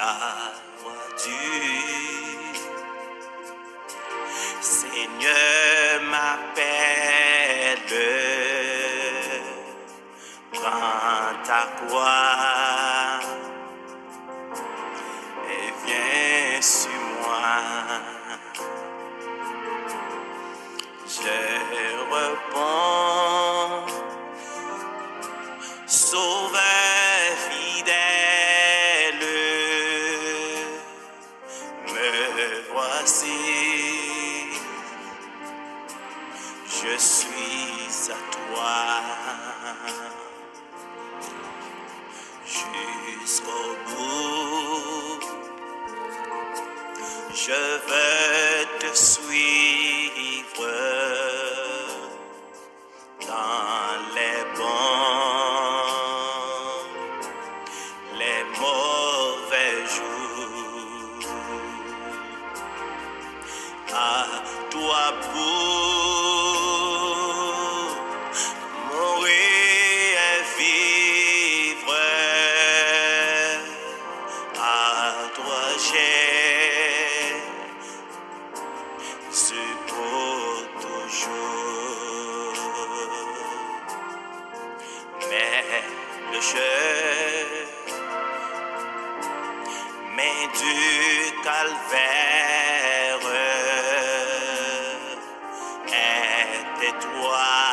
ta voix dure. Seigneur m'appelle, prends ta croix et viens sur moi. Je réponds, Sauveur fidèle, me voici, je suis à toi. Jusqu'au bout, je veux te suivre dans les bons, les mauvais jours. À toi pour mourir et vivre, à toi j'ai ce pour toujours. Mais le chemin du calvaire est étroit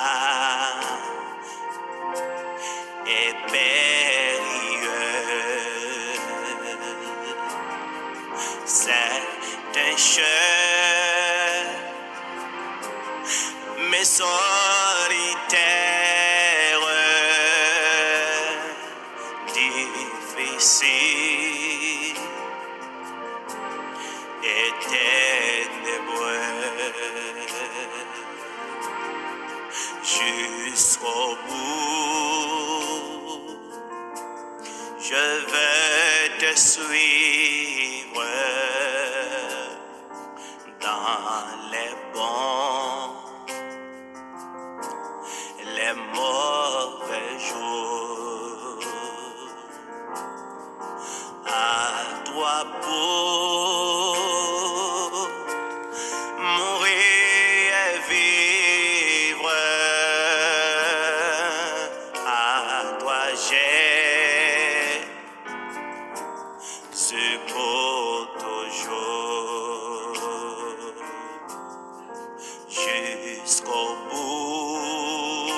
et périlleux. C'est un chemin solitaire, difficile et ténébreux. Jusqu'au bout, je veux te suivre dans les bons, les mauvais jours. À toi pour mourir et vivre, à toi j'ai ce pour toujours. Jusqu'au bout,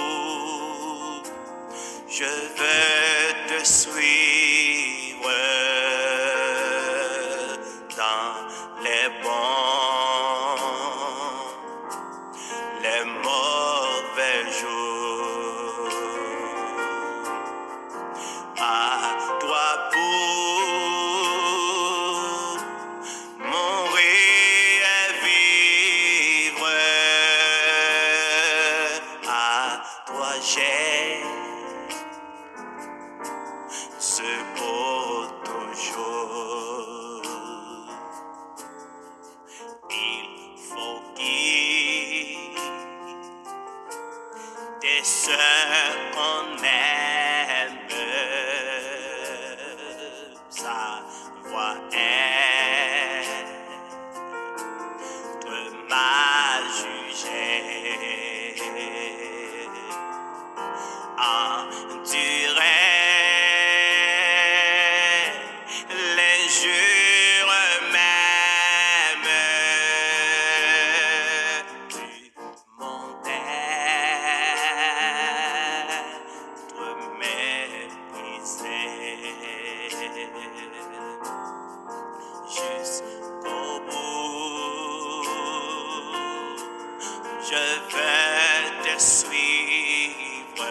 je veux te suivre dans les bons, les mauvais jours. À toi pour mourir et vivre, à toi j'ai ce pour toujours. Il faut qu'il tes sœurs qu'on aime, sa voix est de m'a jugé. Endurer les jours même du monde être méprisé. Jusqu'au bout, je veux te suivre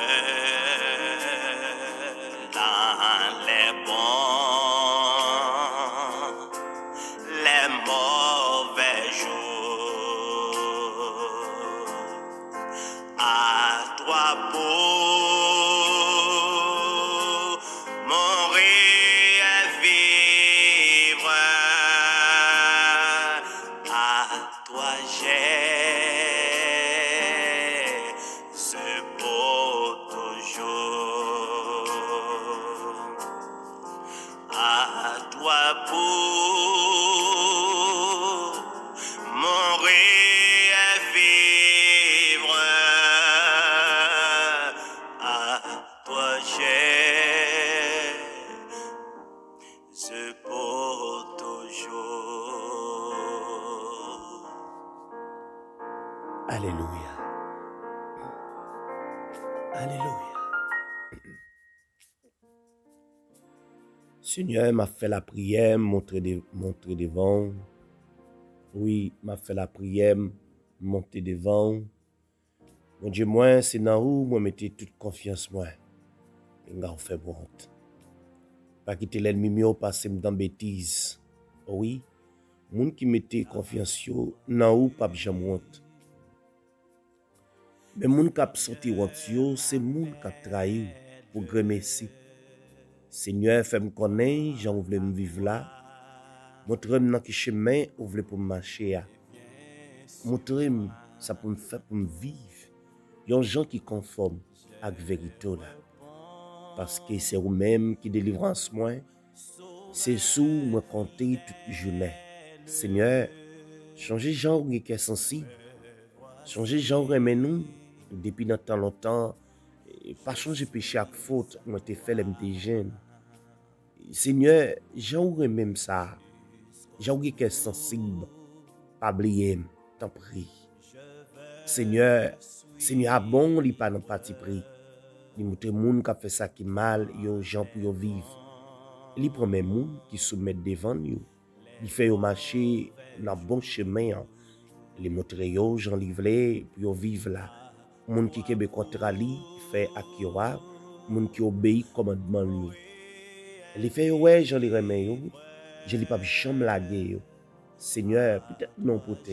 Seigneur m'a fait la prière, montrer devant. Oui, m'a fait la prière, monter devant. Mon Dieu, moi, c'est dans où moi mettez toute confiance, moi. Et m'a fait honte. Pas quitter l'ennemi mieux passer dans bêtise. Oui, moun qui mettait confiance yo, dans où pas jamais honte. Mais moun qui a sorti honte yo, c'est moun qui a trahi pour remercier. Seigneur, fais-moi connaître, j'en voulais me vivre là. Montre-moi dans quel chemin vous voulez pour me marcher. Montre-moi ça pour me faire pour me vivre. Il y a des gens qui conforment avec la vérité là. Parce que c'est vous-même qui délivrance moi. C'est sous moi compter toute journée. Seigneur, changez genre qui est sensible. Changez genre aimer nous depuis dans tant longtemps. Pas changer péché à faute, moi t'ai fait les jeunes. Seigneur, j'aurais même ça. J'aurais qui est sensible. Pas oublier, t'en prie. Seigneur, bon, il pas dans parti pris. Il montre moun qui a fait ça qui mal, yo gens pour yo vivre. Il prend même moun qui soumet devant nous. Il fait yo marcher dans bon chemin. Il montre yo gens livré pour yo vivre là. Moun qui kebe contre li fait akira, moun qui obéit commandement lui. Il fait yo ouais, j'en les remet yo. Je li pas jamais laguer yo. Seigneur, peut-être non pour te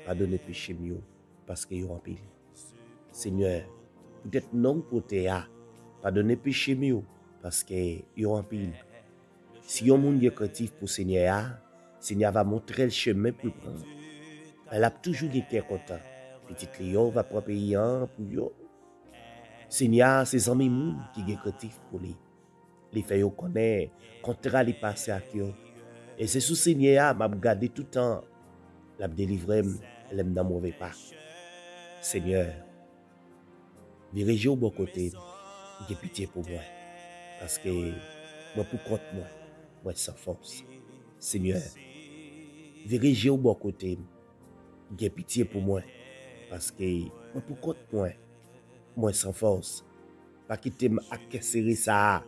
pardonner péché mieux parce que yo en pile. Seigneur, peut-être non pour te pardonner péché mieux parce que yo en pile. Si yon moun est créatif pour Seigneur, Seigneur va montrer le chemin pour prendre. Elle a toujours des cœurs contents. Petit Léo va prendre pays pour yo. Seigneur, c'est amis moun qui est créatif pour lui. Les fait yo connaît contrat li passé à yo. Et c'est sous Seigneur m'a garder tout le temps la délivrer l'aime dans mauvais pas. Seigneur, dirigez au bon côté, j'ai pitié pour moi parce que moi pour compte moi sans force. Seigneur, dirigez au bon côté, j'ai pitié pour moi parce que moi pour compte moi sans force. Pas quitter à casser ça.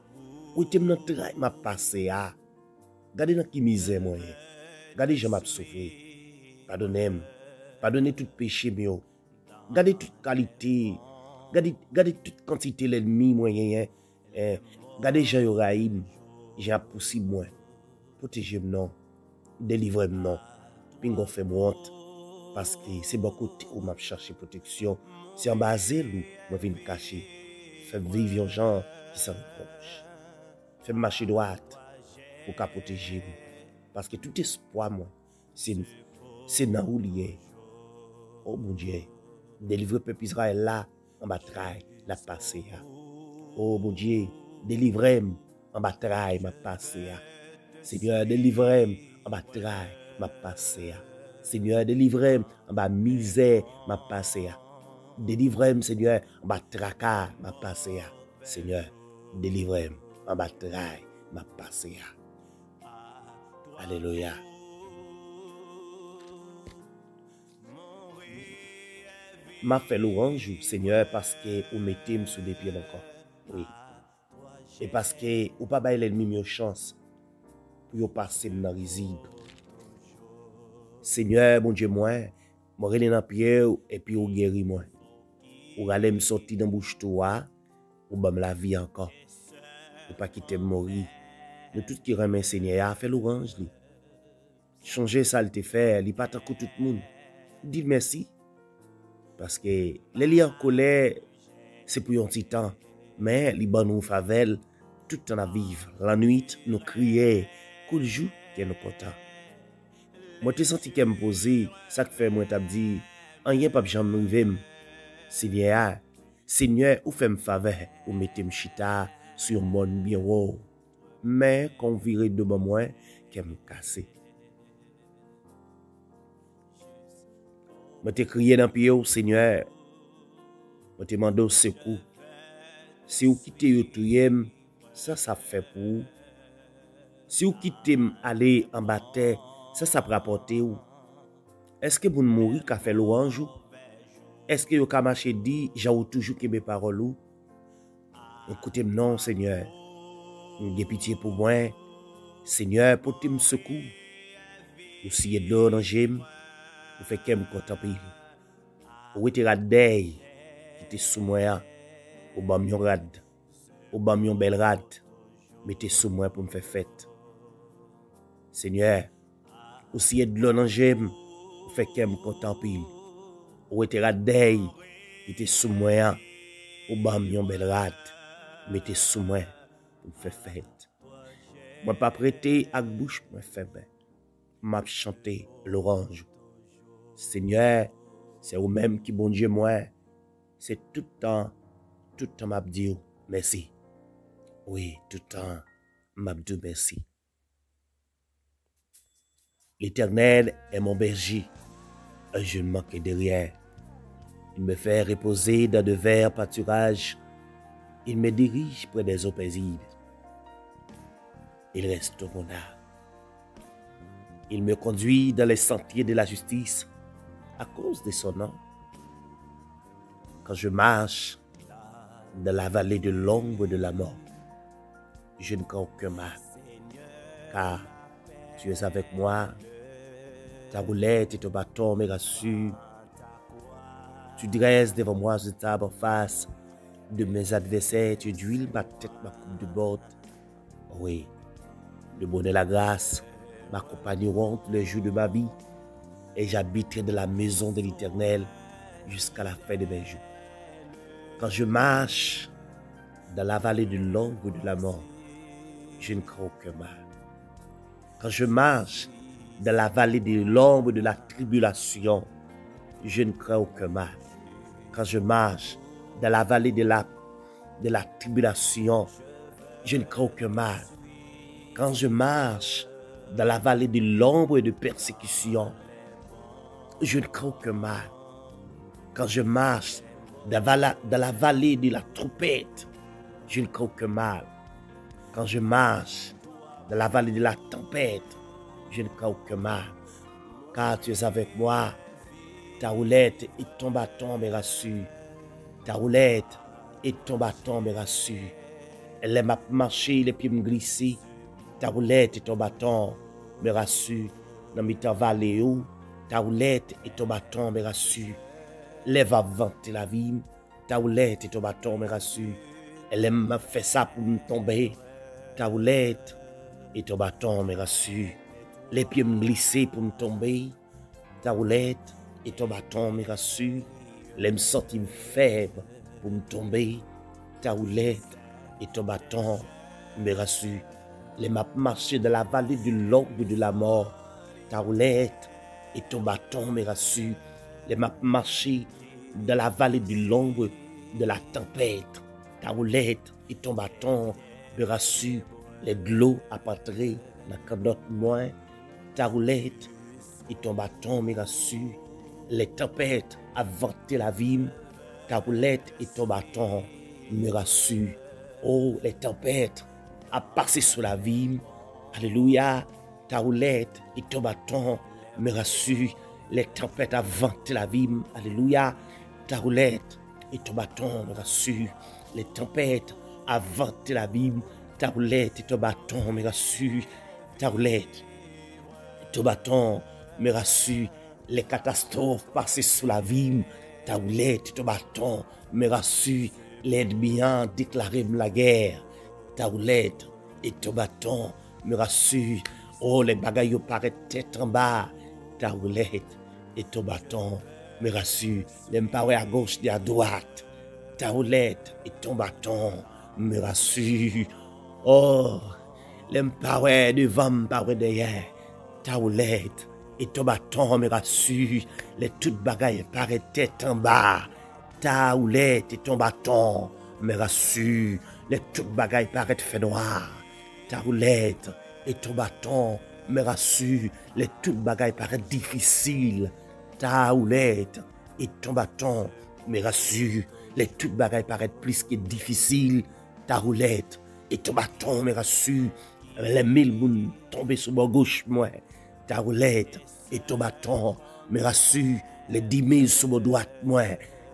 Ou t'es dans travail m'a passé à. Gardez dans qui misère moi. Gardez je m'a souffrir. Pardonnez tout péché mieux. Gardez toute qualité. Gardez toute quantité l'ennemi moyen. Gardez Jean Yoraïm. J'ai possible moi. Protégez-moi non. Délivrez-moi non. Pingo fait honte. Parce que c'est beaucoup où m'a cherché protection. C'est en basé où moi viens cacher. Fait vivre un gens qui s'en reproche. Fait marcher droite pour qu'à protéger moi. Parce que tout espoir moi, c'est dans où lié. Oh mon Dieu, délivre le peuple Israël là en bataille, la passé. Oh mon Dieu, délivrez-moi en bataille, ma passé. Seigneur, délivrez-moi en bataille, ma passé. Seigneur, délivrez-moi en bas misère, ma passé. Délivrez-moi, Seigneur, en bas tracas, ma passé. Seigneur, délivrez-moi en bas trahi, ma passé. Alléluia. M'a fait louange, Seigneur, parce que vous mettez sous des pieds encore. Oui. Et parce que vous pas bailler l'ennemi mieux chance pour passer dans le risible. Seigneur, mon Dieu, moi relève dans pied et puis vous guéris moi. Vous allez me sortir dans bouche toi, vous me la vie encore. Vous pas quitter mourir. De tout qui remet Seigneur, fait louange li. Changer ça le te fait, li pas tant que tout le monde. Dis merci. Parce que les liens en colère, c'est pour un petit temps. Mais les bonnes nous favel, tout le temps à vivre. La nuit, nous crier, coup de jour, qui est nous content. Moi, je senti qu'elle me posait, ça que fait, moi, t'as dit, rien pas jamais nous vivre. Seigneur, ou fait me faveur, ou mettez me chita sur mon bureau. Mais quand on virait devant moi, qu'elle me casse. Je t'ai crié dans le pied, Seigneur. Je t'ai demandé au secours. Si vous quittez le tuyem, ça fait pour vous. Si vous quittez aller en bataille, ça peut rapporter où? Est-ce que vous mourrez qu'a fait louange? Est-ce que vous avez marché dit, j'ai toujours que mes paroles? Écoutez, non, Seigneur. N'ayez pitié pour moi. Seigneur, portez me secours. Ou si de l'eau dans j'aime, ou fait qu'elle me contempler. Ou était radé, qui était sous moi, ou bas mion rad, ou bas mion bel rad, mettez sous moi pour me faire fête. Seigneur, ou si de l'eau dans j'aime, ou fait qu'elle me contempler. Ou était radé, qui était sous moi, ou bas mion bel rad, mettez sous moi pour me faire fête. Moi pas prêté à bouche, moi fait bien. M'a chanté l'orange. Seigneur, c'est vous-même qui bon Dieu moi. C'est tout le temps m'a dit merci. Oui, tout le temps m'a dit merci. L'Éternel est mon berger, je ne manque de rien. Il me fait reposer dans de verts pâturages. Il me dirige près des eaux paisibles. Il reste mon âme. Il me conduit dans les sentiers de la justice à cause de son nom. Quand je marche dans la vallée de l'ombre de la mort, je ne crains aucun mal, car tu es avec moi. Ta roulette et ton bâton me rassurent. Tu dresses devant moi une table en face de mes adversaires. Tu huiles ma tête, ma coupe de bord. Oui, le bonheur et la grâce m'accompagneront tous les jours de ma vie, et j'habiterai dans la maison de l'Éternel jusqu'à la fin de mes jours. Quand je marche dans la vallée de l'ombre de la mort, je ne crains aucun mal. Quand je marche dans la vallée de l'ombre de la tribulation, je ne crains aucun mal. Quand je marche dans la vallée de la tribulation, je ne crains aucun mal. Quand je marche dans la vallée de l'ombre et de persécution, je ne crains aucun mal. Quand je marche dans la vallée de la trompette, je ne crains aucun mal. Quand je marche dans la vallée de la tempête, je ne crains aucun mal. Car tu es avec moi. Ta roulette et ton bâton me rassurent. Ta roulette et ton bâton me rassurent. Elle aime à marcher, les pieds me glisser. Ta roulette et ton bâton me rassurent. Dans mes temps vallée où, ta roulette et ton bâton me rassurent. Lève à vanter la vie. Ta roulette et ton bâton me rassurent. Elle aime à faire ça pour me tomber. Ta roulette et ton bâton me rassurent. Les pieds me glisser pour me tomber. Ta roulette et ton bâton me rassurent. Les me sentir faible pour me tomber. Ta roulette et ton bâton me rassurent. Les m'a marché de la vallée de l'ombre de la mort. Ta roulette et ton bâton me rassurent. Les m'a marché de la vallée de l'ombre de la tempête. Ta roulette et ton bâton me rassurent. Les de l'eau à patrer dans canotte moins. Ta roulette et ton bâton me rassurent. Les tempêtes à vanter la vie. Ta roulette et ton bâton me rassurent. Oh, les tempêtes à passer sur la vie. Alléluia. Ta roulette et ton bâton me rassurent. Les tempêtes à vanter la vie. Alléluia. Ta roulette et ton bâton me rassurent. Les tempêtes à vanter la vie. Ta roulette et ton bâton me rassurent. Ta roulette et ton bâton me rassurent. Les catastrophes passées sous la vie. Ta roulette et ton bâton me rassurent. Les ennemis déclarent la guerre. Ta roulette et ton bâton me rassurent. Oh, les bagailles paraissent tête en bas. Ta roulette et ton bâton me rassurent. Les m'paré à gauche et à droite. Ta roulette et ton bâton me rassurent. Oh, les m'paré devant, m'paré derrière. Ta roulette et ton bâton me rassurent. Les toutes bagailles paraissent tête en bas. Ta roulette et ton bâton me rassurent. Les toutes bagailles paraissent fait noir. Ta roulette et ton bâton me rassurent. Les toutes bagailles paraissent difficiles. Ta roulette et ton bâton me rassurent. Les toutes bagailles paraissent plus que difficiles. Ta roulette et ton bâton me rassurent. Les 1000 mounes tombés sur ma gauche, moi. Ta roulette et ton bâton me rassurent. Les 10 000 sur ma droite, moi.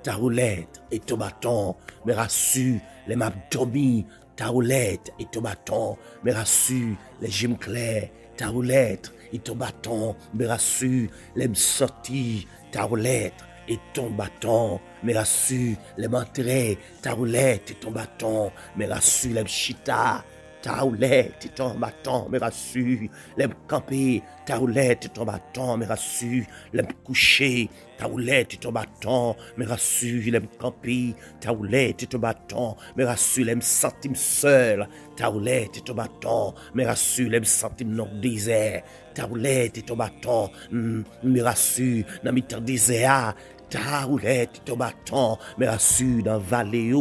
Ta roulette et ton bâton me rassurent. les m'abdomis, ta roulette et ton bâton, me rassure, les gym clairs, ta roulette et ton bâton, me rassure, les m'sortis, ta roulette et ton bâton, me rassure, les m'entrées, ta roulette et ton bâton, me rassure, les m'chita, ta roulette et ton bâton, me rassure, les m'camper, ta roulette et ton bâton, me rassure, les m'coucher, ta roulette et ton bâton, me rassure, les m'camper, ta roulette et ton bâton, me rassure, les m'sentir seul, ta roulette et ton bâton, me rassure, les m'sentir dans le désert, ta roulette et ton bâton, me rassure, dans le temps désert, ta roulette et ton bâton, me rassure, dans la vallée,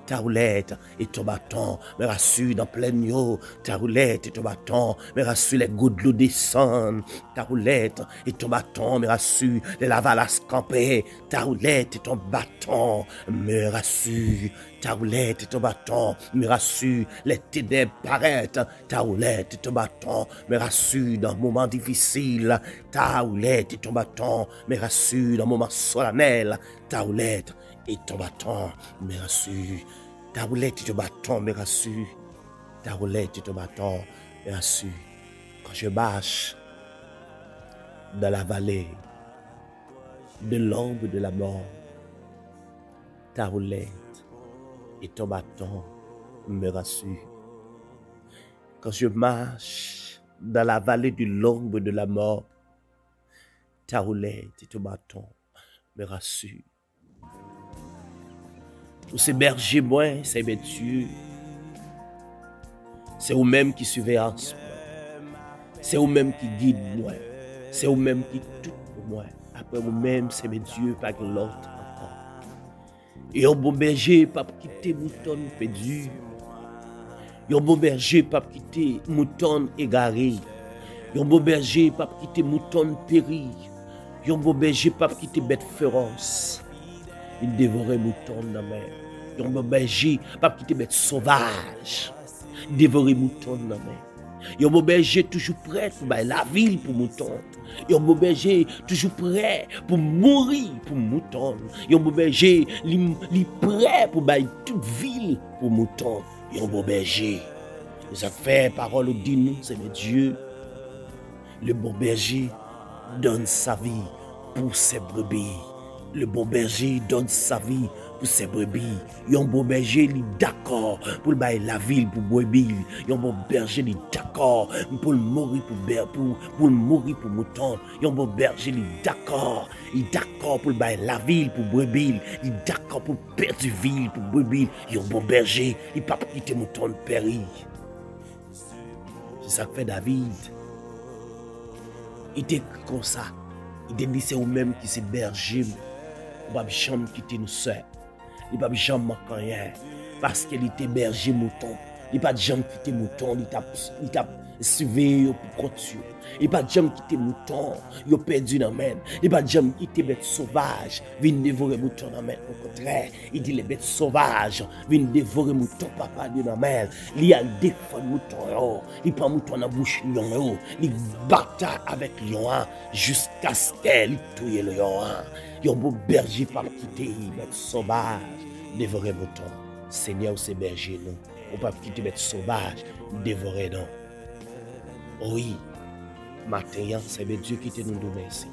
ta roulette et ton bâton, me rassure dans plein eau, ta roulette et ton bâton, me rassure les gouttes de l'eau descendent, ta roulette et ton bâton, me rassure les lavalas campés, ta roulette et ton bâton, me rassure, ta roulette et ton bâton, me rassure les ténèbres paraître, ta roulette et ton bâton, me rassure dans moments difficiles, ta roulette et ton bâton, me rassure dans moments solennels, ta roulette et ton bâton me rassure. Ta roulette et ton bâton me rassure. Ta roulette et ton bâton me rassure. Quand je marche dans la vallée de l'ombre de la mort, ta roulette et ton bâton me rassure. Quand je marche dans la vallée de l'ombre de la mort, ta roulette et ton bâton me rassure. Ou c'est berger moi, c'est Dieu. C'est vous-même qui surveillance moi. C'est vous-même qui guide moi. C'est vous-même qui tout pour moi. Après vous-même, c'est Dieu, pas que l'autre encore. Et un bon berger, pas quitter mouton perdu. Un bon berger, pas quitter mouton égaré. Un bon berger, pas quitter mouton péri. Un bon berger, pas quitter bête féroce. Il dévorait mouton dans la mer. Yon bon berger, pas quitter bête sauvage. Dévorer mouton dans la mer. Yon bon berger toujours prêt pour la ville pour mouton. Yon bon berger toujours prêt pour mourir pour mouton. Yon bon berger, li prêt pour toute ville pour mouton. Yon bon berger. Ça fait parole au dit nous, c'est le Dieu. Le bon berger donne sa vie pour ses brebis. Le bon berger donne sa vie pour ses brebis. Yon bon berger il est d'accord pour la ville pour brebis. Yon bon berger il est d'accord pour mourir pour mourir pour mouton. Yon bon berger il est d'accord. Il est d'accord pour la ville pour brebis. Il est d'accord pour perdre ville pour brebis. Yon bon berger il ne peut pas quitter mouton péri. C'est ça que fait David. Il était comme ça. Il était dit c'est vous-même qui c'est berger. Il ne peut pas jamais quitter nous seuls. Il ne peut pas jamais manquer rien. Parce qu'il était berger mouton. Il ne peut pas jamais quitter mouton. Il t'a surveillé pour continuer. Il ne peut pas jamais quitter mouton. Il a perdu dans la main. Il ne peut pas jamais quitter les bêtes sauvages. Viennent dévorer mouton dans la main. Au contraire, il dit les bêtes sauvages viennent dévorer mouton papa de la main. Il a défendu mouton. Il prend mouton dans la bouche lion. Il bataille avec lion jusqu'à ce qu'il touille le lion. Il y a un beau berger par quitter les bêtes sauvages. Dévorer mouton. Seigneur, c'est berger nous. On ne peut pas quitter les bêtes sauvages. Dévorer nous. Oui. Matin, c'est Dieu qui te nous dit merci.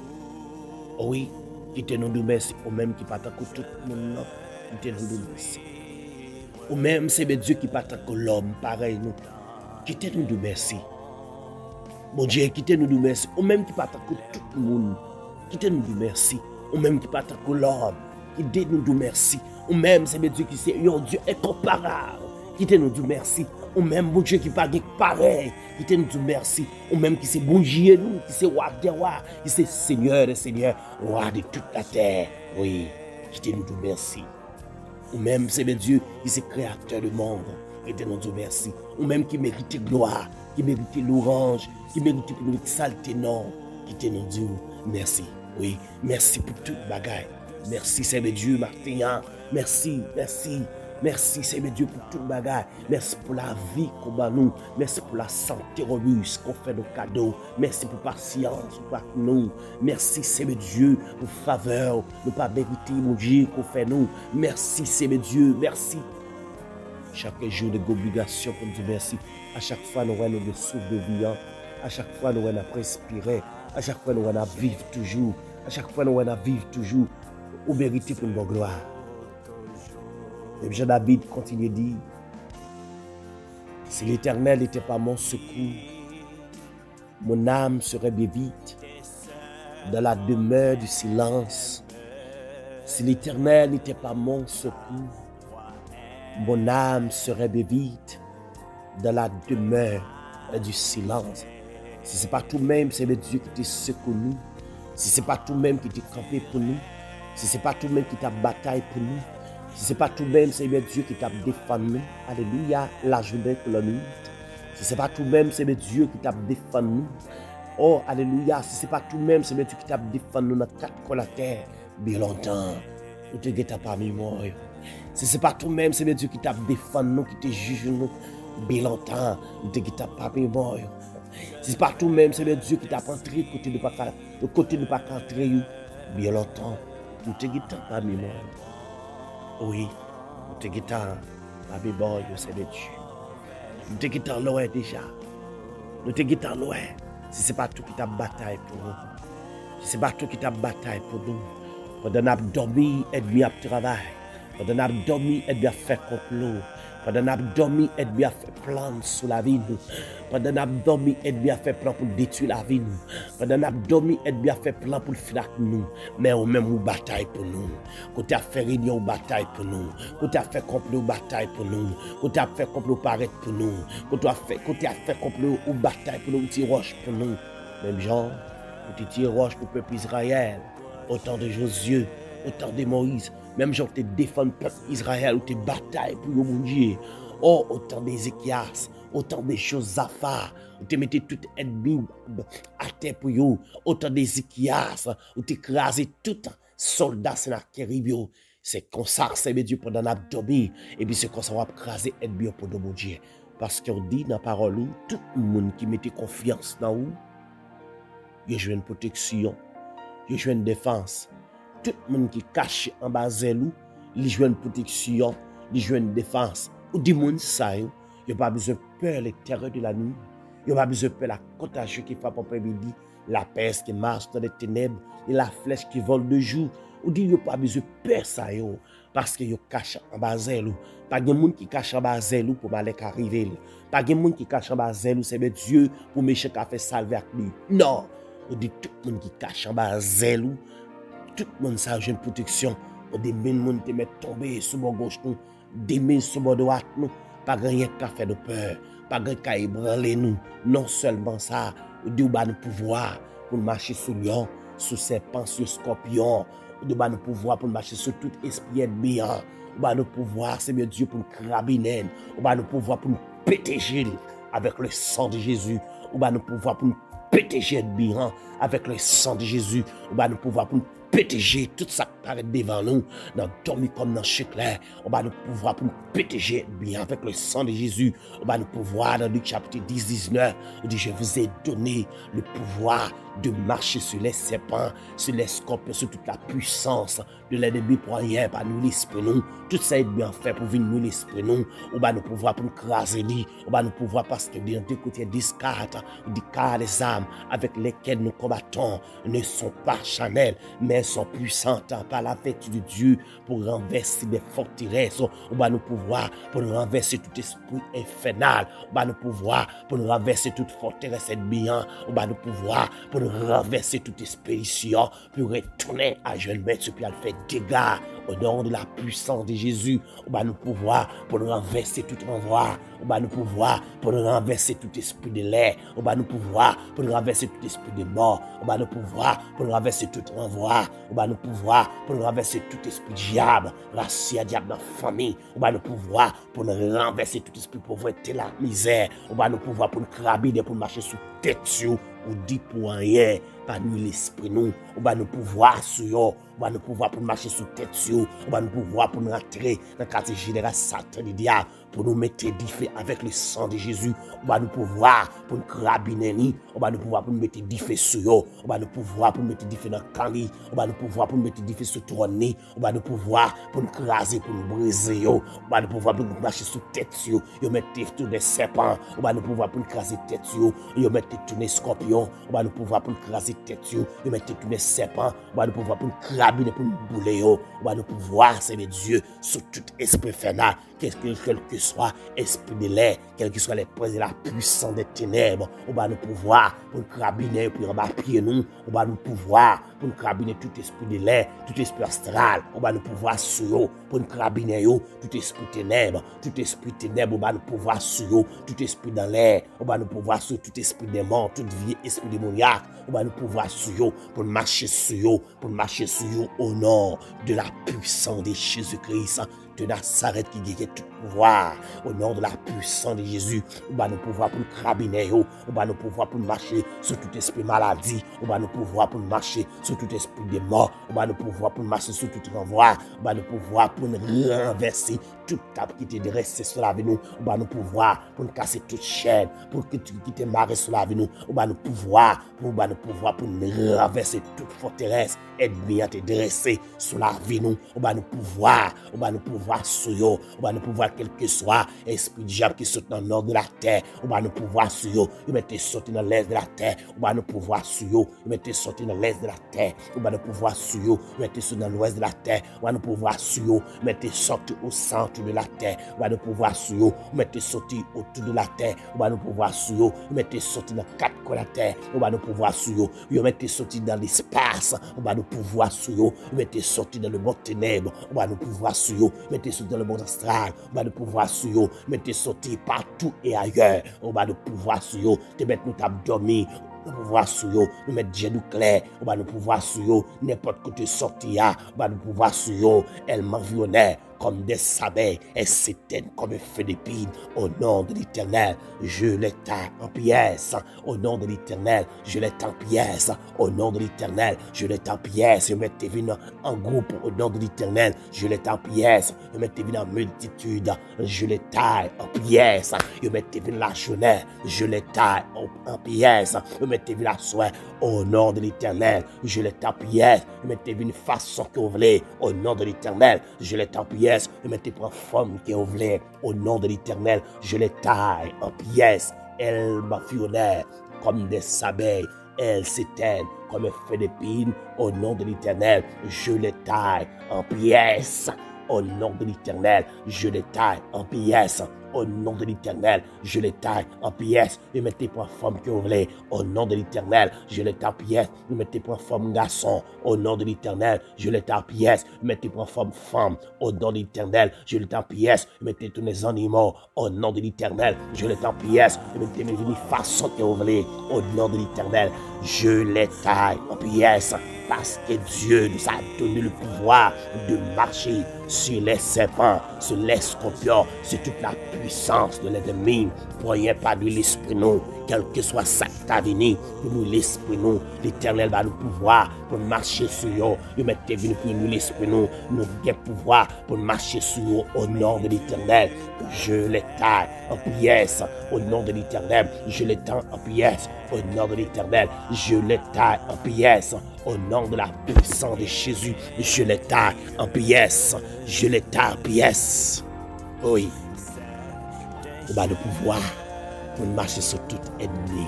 Oui, qui te nous dit merci. Ou même qui partage tout le monde, qui te nous dit merci. Ou même c'est Dieu qui partage l'homme, pareil nous, qui te nous dit merci. Bon Dieu, qui te nous dit merci. Ou même qui partage tout le monde, qui te nous dit merci. Ou même qui partage l'homme, qui te nous dit merci. Ou même c'est Dieu qui c'est un Dieu incomparable, qui te nous dit merci. Ou même bon Dieu qui pas pareil, qui te nous dit merci. Ou même qui c'est bon Dieu nous, qui c'est roi des rois, qui c'est Seigneur des seigneurs, roi de toute la terre. Oui, qui te nous dit merci. Ou même c'est Dieu qui c'est créateur du monde, qui te nous dit merci. Ou même qui mérite gloire, qui mérite l'orange, qui mérite pour nous exalter non, qui te nous dit merci. Oui, merci pour toute bagaille. Merci Seigneur Dieu, Martin. Merci, merci. Merci Seigneur Dieu pour tout le bagage. Merci pour la vie qu'on bat nous. Merci pour la santé robuste qu'on fait nos cadeaux. Merci pour patience pour nous. Merci Seigneur Dieu pour faveur. Ne pas mériter mon Dieu qu'on fait nous. Merci Seigneur Dieu. Merci. Chaque jour de obligation pour nous dire merci. À chaque fois, nous avons le souffle de vie. À chaque fois, nous avons respirer. À chaque fois, nous avons vivre toujours. À chaque fois, nous avons vivre toujours. Ou mériter pour une gloire. Et Jean-David continue de dire, si l'Éternel n'était pas mon secours, mon âme serait bien vite dans la demeure du silence. Si l'Éternel n'était pas mon secours, mon âme serait bien vite dans la demeure du silence. Si ce n'est pas tout-même, c'est le Dieu qui t'a secouru. Si ce n'est pas tout-même qui t'a campé pour nous. Si ce n'est pas tout-même qui t'a bataille pour nous. Si ce n'est pas tout-même, c'est le Dieu qui t'a défendu. Alléluia, la journée pour la nuit. Si ce n'est pas tout-même, c'est le Dieu qui t'a défendu. Oh, alléluia, si ce n'est pas tout-même, c'est le Dieu qui t'a défendu dans quatre coins de la terre. Bien longtemps, nous te guettons parmi moi. Si ce n'est pas tout-même, c'est le Dieu qui t'a défendu, qui te juge nous. Bien longtemps, nous te guettons parmi moi. Si ce n'est pas tout-même, c'est le Dieu qui t'a entré côté de pas rentrer. Bien longtemps, nous te guettons parmi moi. Oui, nous te guettons parmi moi, c'est le Dieu. Nous te guettons loin déjà. Nous te guettons loin. Si ce n'est pas tout qui t'a bataille pour nous. Si ce n'est pas tout qui t'a bataille pour nous. Pendant qu'on a dormi, ennemi a travaillé. Pendant qu'on a dormi, ennemi a fait complot. Pendant qu'on a dormi, ennemi a fait plan sur la vie. Pendant qu'on a dormi, ennemi a fait plan pour détruire la vie. Pendant qu'on a dormi, ennemi a fait plan pour le finir nous. Mais au même ou bataille pour nous. Quand tu as fait réunion ou bataille pour nous. Quand tu as fait complot ou bataille pour nous. Quand tu as fait complot paraître pour nous. Quand tu as fait complot ou bataille pour nous, tu roche pour nous. Même genre, quand tu roche pour le peuple Israël. Autant de Josué, autant de Moïse, même genre te défendre le peuple Israël ou te bataille pour le monde Dieu. Oh, autant d'Ézéchias, autant de choses à faire, ou te mettez tout ennemi à terre pour vous, autant d'Ézéchias, ou te crasé tout soldat sénacéribio. C'est comme ça que c'est Dieu pendant l'abdomen, et puis c'est comme ça qu'on va craser ennemi pour le monde Dieu. Parce qu'on dit dans la parole, tout le monde qui mettait confiance dans vous, il a une protection. Il joue une défense. Tout le monde qui cache en bas zèlou, il joue une protection, il joue une défense. Ou du monde ça, il n'y a pas besoin de peur les terreurs de la nuit. Il n'y a pas besoin de peur la contagion qui frappe en après-midi, la peste qui marche dans les ténèbres, et la flèche qui vole de jour. Ou dit il n'y a pas besoin de peur ça, parce que il cache en bas zèlou. Pas de monde qui cache en bas zèlou pour mal arriver. Pas de monde qui cache en bas zèlou, c'est Dieu pour méchant qui a fait salver avec lui. Non. On dit tout le monde qui cache en bas zèle, tout le monde ça a une protection. On dit même monde te met tomber sur mon gauche nous, des mains sur mon droite nous, pas rien qu'à faire de peur, pas rien qu'à ébranler nous. Non seulement ça, on dit on a le pouvoir pour marcher sur lion, sur serpent, sur scorpion, on dit on a le pouvoir pour marcher sur tout esprit ennemi. On a le pouvoir, c'est bien Dieu pour nous crabiner, on a le pouvoir pour nous péter avec le sang de Jésus, on a le pouvoir pour nous pétéger ennemi avec le sang de Jésus. On va nous pouvoir pour nous pétéger tout ça qui paraît devant nous, dans dormir comme dans Checlair. On va nous pouvoir pour nous pétéger ennemi avec le sang de Jésus. On va nous pouvoir dans Luc chapitre 10, 19. On dit, je vous ai donné le pouvoir de marcher sur les serpents, sur les scorpions, sur toute la puissance de l'ennemi pour rien, par nous l'esprit nous. Tout ça est bien fait pour venir nous l'esprit nous. On va nous pouvoir pour nous craser lui. On va nous pouvoir parce que dans 2 Corinthiens 10, 4, on dit car les armes avec lesquelles nous combattons ne sont pas charnelles, mais sont puissantes par la vertu de Dieu pour renverser des forteresses. On va nous pouvoir pour nous renverser tout esprit infernal. On va nous pouvoir pour nous renverser toute forteresse ennemie. On va nous pouvoir pour nous renverser toute expédition, pour retourner à jeune maître, puis à faire dégâts au nom de la puissance de Jésus. On va nous pouvoir pour nous renverser tout renvoi. On va nous pouvoir pour nous renverser tout esprit de l'air. On va nous pouvoir pour nous renverser tout esprit de mort. On va nous pouvoir pour nous renverser tout renvoi. On va nous pouvoir pour nous renverser tout esprit diable, racia diable dans la famille. On va nous pouvoir pour nous renverser tout esprit pauvreté, la misère. On va nous pouvoir pour nous crabiner, pour marcher sous tête ou dit pour rien. pas nuit l'esprit nous, on va nous pouvoir sur yo, on va nous pouvoir pour marcher sous tête sur, on va nous pouvoir pour nous rentrer dans le quartier général Satan du diable, pour nous mettre diffé avec le sang de Jésus, on va nous pouvoir pour nous carabiner ni, on va nous pouvoir pour nous mettre diffé sur yo, on va nous pouvoir pour nous mettre diffé dans le camp ni, on va nous pouvoir pour nous mettre diffé sur trône ni, on va nous pouvoir pour nous craser, pour nous briser yo, on va nous pouvoir pour nous marcher sous tête sur yo, mettre tous des serpents, on va nous pouvoir pour nous craser tête yo, yo mettre tous les scorpions, on va nous pouvoir pour nous craser tête yo, yo mettre tous les serpents, on va nous pouvoir pour nous carabiner, pour nous bouler yo, on va nous pouvoir, c'est le Dieu, sur tout esprit fénal, quel que soit esprit de l'air, quel que soit les princes de la puissance des ténèbres, on va nous pouvoir pour nous carabiner, pour rembarquer nous, on va nous pouvoir pour nous carabiner tout esprit de l'air, tout esprit astral, on va nous pouvoir sur eux, pour nous carabiner yo, tout esprit ténèbres, on va nous pouvoir sur eux, tout esprit dans l'air, on va nous pouvoir sur tout esprit des morts, tout vie esprit démoniaque, on va nous pouvoir sur eux, pour marcher sur eux, pour marcher sur eux au nom de la puissance de Jésus-Christ de Nazareth qui gagne tout pouvoir. Au nom de la puissance de Jésus, on va nous pouvoir pour nous carabiner, on va nous pouvoir pour marcher sur tout esprit maladie, on va nous pouvoir pour marcher sur tout esprit de mort, on va nous pouvoir pour marcher sur tout renvoi, on va nous pouvoir pour nous renverser toute table qui te dressée sur la vie nous, on va nous pouvoir pour nous casser toute chaîne, pour que tu quittes marrer sur la vie nous, on va nous pouvoir pour nous renverser toute forteresse ennemi à te dresser sur la vie nous, on va nous pouvoir sur yo, on va nous pouvoir quel que soit esprit du diable qui saute dans le nord de la terre, on va nous pouvoir sur yo, il mettez sauter dans l'est de la terre, on va nous pouvoir sur yo, il mettez sauter dans l'est de la terre, on va nous pouvoir sur yo, il mettez sauter dans l'ouest de la terre, on va nous pouvoir sur yo, mettez sauter au centre de la terre, on va nous pouvoir sur yo, mettez sauter autour de la terre, on va nous pouvoir sur yo, mettez sauter dans quatre coins de la terre, on va nous pouvoir sur yo, mettez sauter dans l'espace, on va nous pouvoir sur yo, mettez sauter dans le monde ténèbres, on va nous pouvoir sur yo, mettez sauter dans le monde astral, on va nous pouvoir sur yo, mettez sauter partout et ailleurs, on va nous pouvoir sur yo, te mettre nous t'abdomen, nous pouvoir sur yo, nous mettre genoux clairs, on va nous pouvoir sur yo, n'importe côté sorti on va nous pouvoir sur yo, elle m'environnait comme des sabets et s'éteignent comme un feu d'épine. Au nom de l'Éternel, je les taille en pièces. Au nom de l'Éternel, je les taille en pièces. Au nom de l'Éternel, je les taille en pièces. Je mets tes vignes en groupe. Au nom de l'Éternel, je les taille en pièces. Je mets tes vignes en multitude. Je les taille en pièces. Je mets tes vignes la journée. Je les taille en pièces. Je mets tes vignes la soirée. Au nom de l'Éternel, je les taille en pièces. Je mets tes vignes façon que vous voulez. Au nom de l'Éternel, je les taille en pièces. Je mets tes forme qui vous voulez. Au nom de l'Éternel, je les taille en pièces. Elles m'environnent comme des abeilles. Elles s'éteignent comme un feu d'épine. Au nom de l'Éternel, je les taille en pièces. Au nom de l'Éternel, je les taille en pièces. Au nom de l'Éternel, je les taille en pièces. Et mettez pour forme que vous voulez. Au nom de l'Éternel, je les taille en pièces. Et mettez pour forme garçon. Au nom de l'Éternel, je les taille en pièces. Et mettez pour forme femme. Au nom de l'Éternel, je les taille en pièces. Et mettez tous les animaux. Au nom de l'Éternel, je les taille en pièces. Et mettez mes façons que vous voulez. Au nom de l'Éternel, je les taille en pièces. Parce que Dieu nous a donné le pouvoir de marcher sur les serpents, sur les scorpions, sur toute la puissance de l'ennemi. Voyez pas de l'esprit nous, quel que soit ça qui t'a venu, pour nous l'esprit nous, l'Éternel va nous pouvoir pour marcher sur eux. Il m'a venu pour nous l'esprit nous avons pouvoir pour marcher sur eux au nom de l'Éternel. Je les taille en pièces au nom de l'Éternel. Je les taille en pièces au nom de l'Éternel. Je les taille en pièces au nom de la puissance de Jésus. Je les taille en pièces. Je les taille en pièces. Oui. On va nous pouvoir pour marcher sur tout ennemi.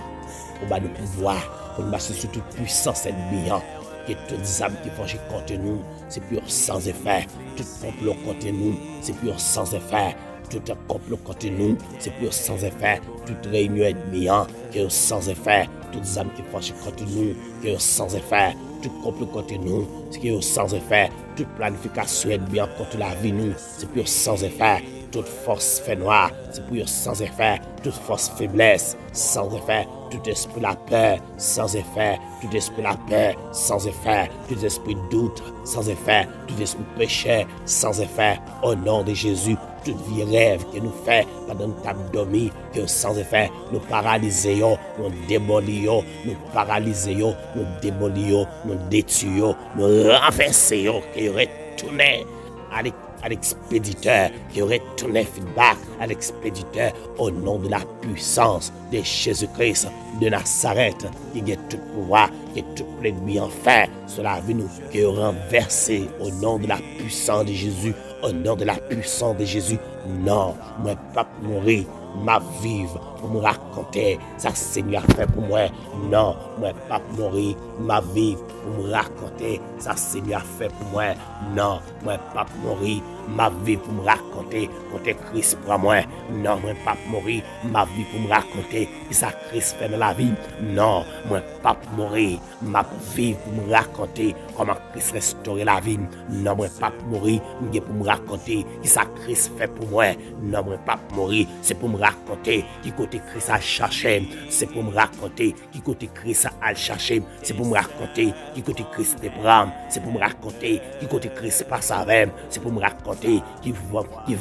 On va nous pouvoir pour marcher sur toute puissance ennemie. Que toutes âmes qui font contre nous, c'est pur sans effet. Tout complot contre nous, c'est pur sans effet. Tout complot contre nous, c'est pur sans effet. Toute réunion ennemie, qui est sans effet. Toutes âmes qui font contre nous, qui est sans effet. Tout complot contre nous, c'est qui est sans effet. Toute planification ennemie contre la vie nous, c'est pur sans effet. Toute force fait noire, c'est pur sans effet. Toute force faiblesse, sans effet. Tout esprit la peur, sans effet. Tout esprit la peur, sans effet. Tout esprit doute, sans effet. Tout esprit péché, sans effet. Au nom de Jésus, toute vie rêve que nous faisons pendant que nous dormi, que sans effet, nous paralysons, nous démolissons, nous paralysons, nous démolissons, nous détruisons, nous renversons, qui retournent à l'expéditeur, qui retourne feedback à l'expéditeur au nom de la puissance de Jésus-Christ de Nazareth, qui a tout pouvoir, qui a tout l'ennemi en fer sur la vie nous, qui est renversé au nom de la puissance de Jésus, au nom de la puissance de Jésus. Non, moi pas mourir, ma vivre pour me raconter ça Seigneur fait pour moi. Non, moi pas mourir, ma vivre pour me raconter ça Seigneur fait pour moi. Non, moi pas mourir, ma vie pour me raconter côté Christ pour moi. Non, moi pas mourir, ma vie pour me raconter ça Christ fait dans la vie. Non, moi pas mourir, ma vie pour me raconter comment Christ restaure la vie. Non, moi pas mourir, pour me raconter ça Christ fait pour moi. Non, moi pas mourir, c'est pour me raconter qui côté Christ a cherché. C'est pour me raconter qui côté Christ a cherché. C'est pour me raconter qui côté Christ te prend. C'est pour me raconter qui côté Christ passe avec. C'est pour me raconter qui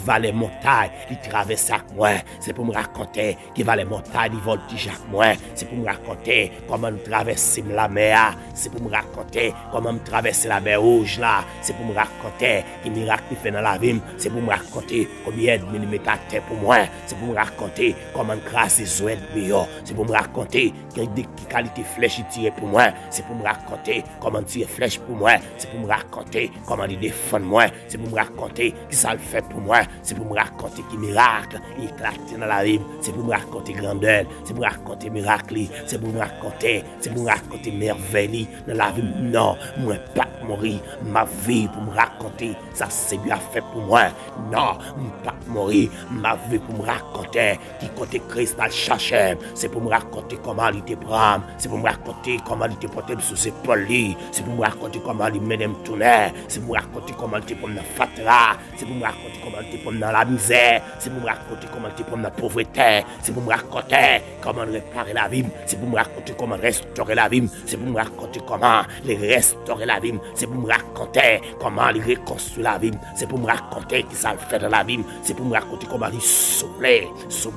va les montagnes, qui traverse avec moi. C'est pour me raconter qui va les montagnes, qui voltige avec moi. C'est pour me raconter comment nous traversons la mer. C'est pour me raconter comment nous traversons la mer rouge là. C'est pour me raconter qui miracle qui fait dans la vie. C'est pour me raconter combien de millimètres à terre pour moi. C'est pour me raconter comment grâce les oeufs meilleurs. C'est pour me raconter quelle qualité flèche il tire pour moi. C'est pour me raconter comment tirer flèche pour moi. C'est pour me raconter comment il défend moi. C'est pour me raconter qui ça le fait pour moi. C'est pour me raconter qui miracle il éclate dans la vie. C'est pour me raconter grandeur. C'est pour me raconter miracle. C'est pour me raconter merveille dans la vie. Non, moi pas mourir ma vie pour me raconter ça c'est Dieu a fait pour moi. Non, pas mourir ma vie pour me raconter qui côté Christ a cherché. C'est pour me raconter comment il te prend. C'est pour me raconter comment il te porte sous ses épaules. C'est pour me raconter comment il mène me tourner. C'est pour me raconter comment il te prend dans la fatra. C'est pour me raconter comment il te prend dans la misère. C'est pour me raconter comment il te prend dans la pauvreté. C'est pour me raconter comment réparer la vie. C'est pour me raconter comment restaurer la vie. C'est pour me raconter comment restaurer la vie. C'est pour me raconter comment reconstruire la vie. C'est pour me raconter qui ça fait dans la vie. C'est pour me raconter comment il souffler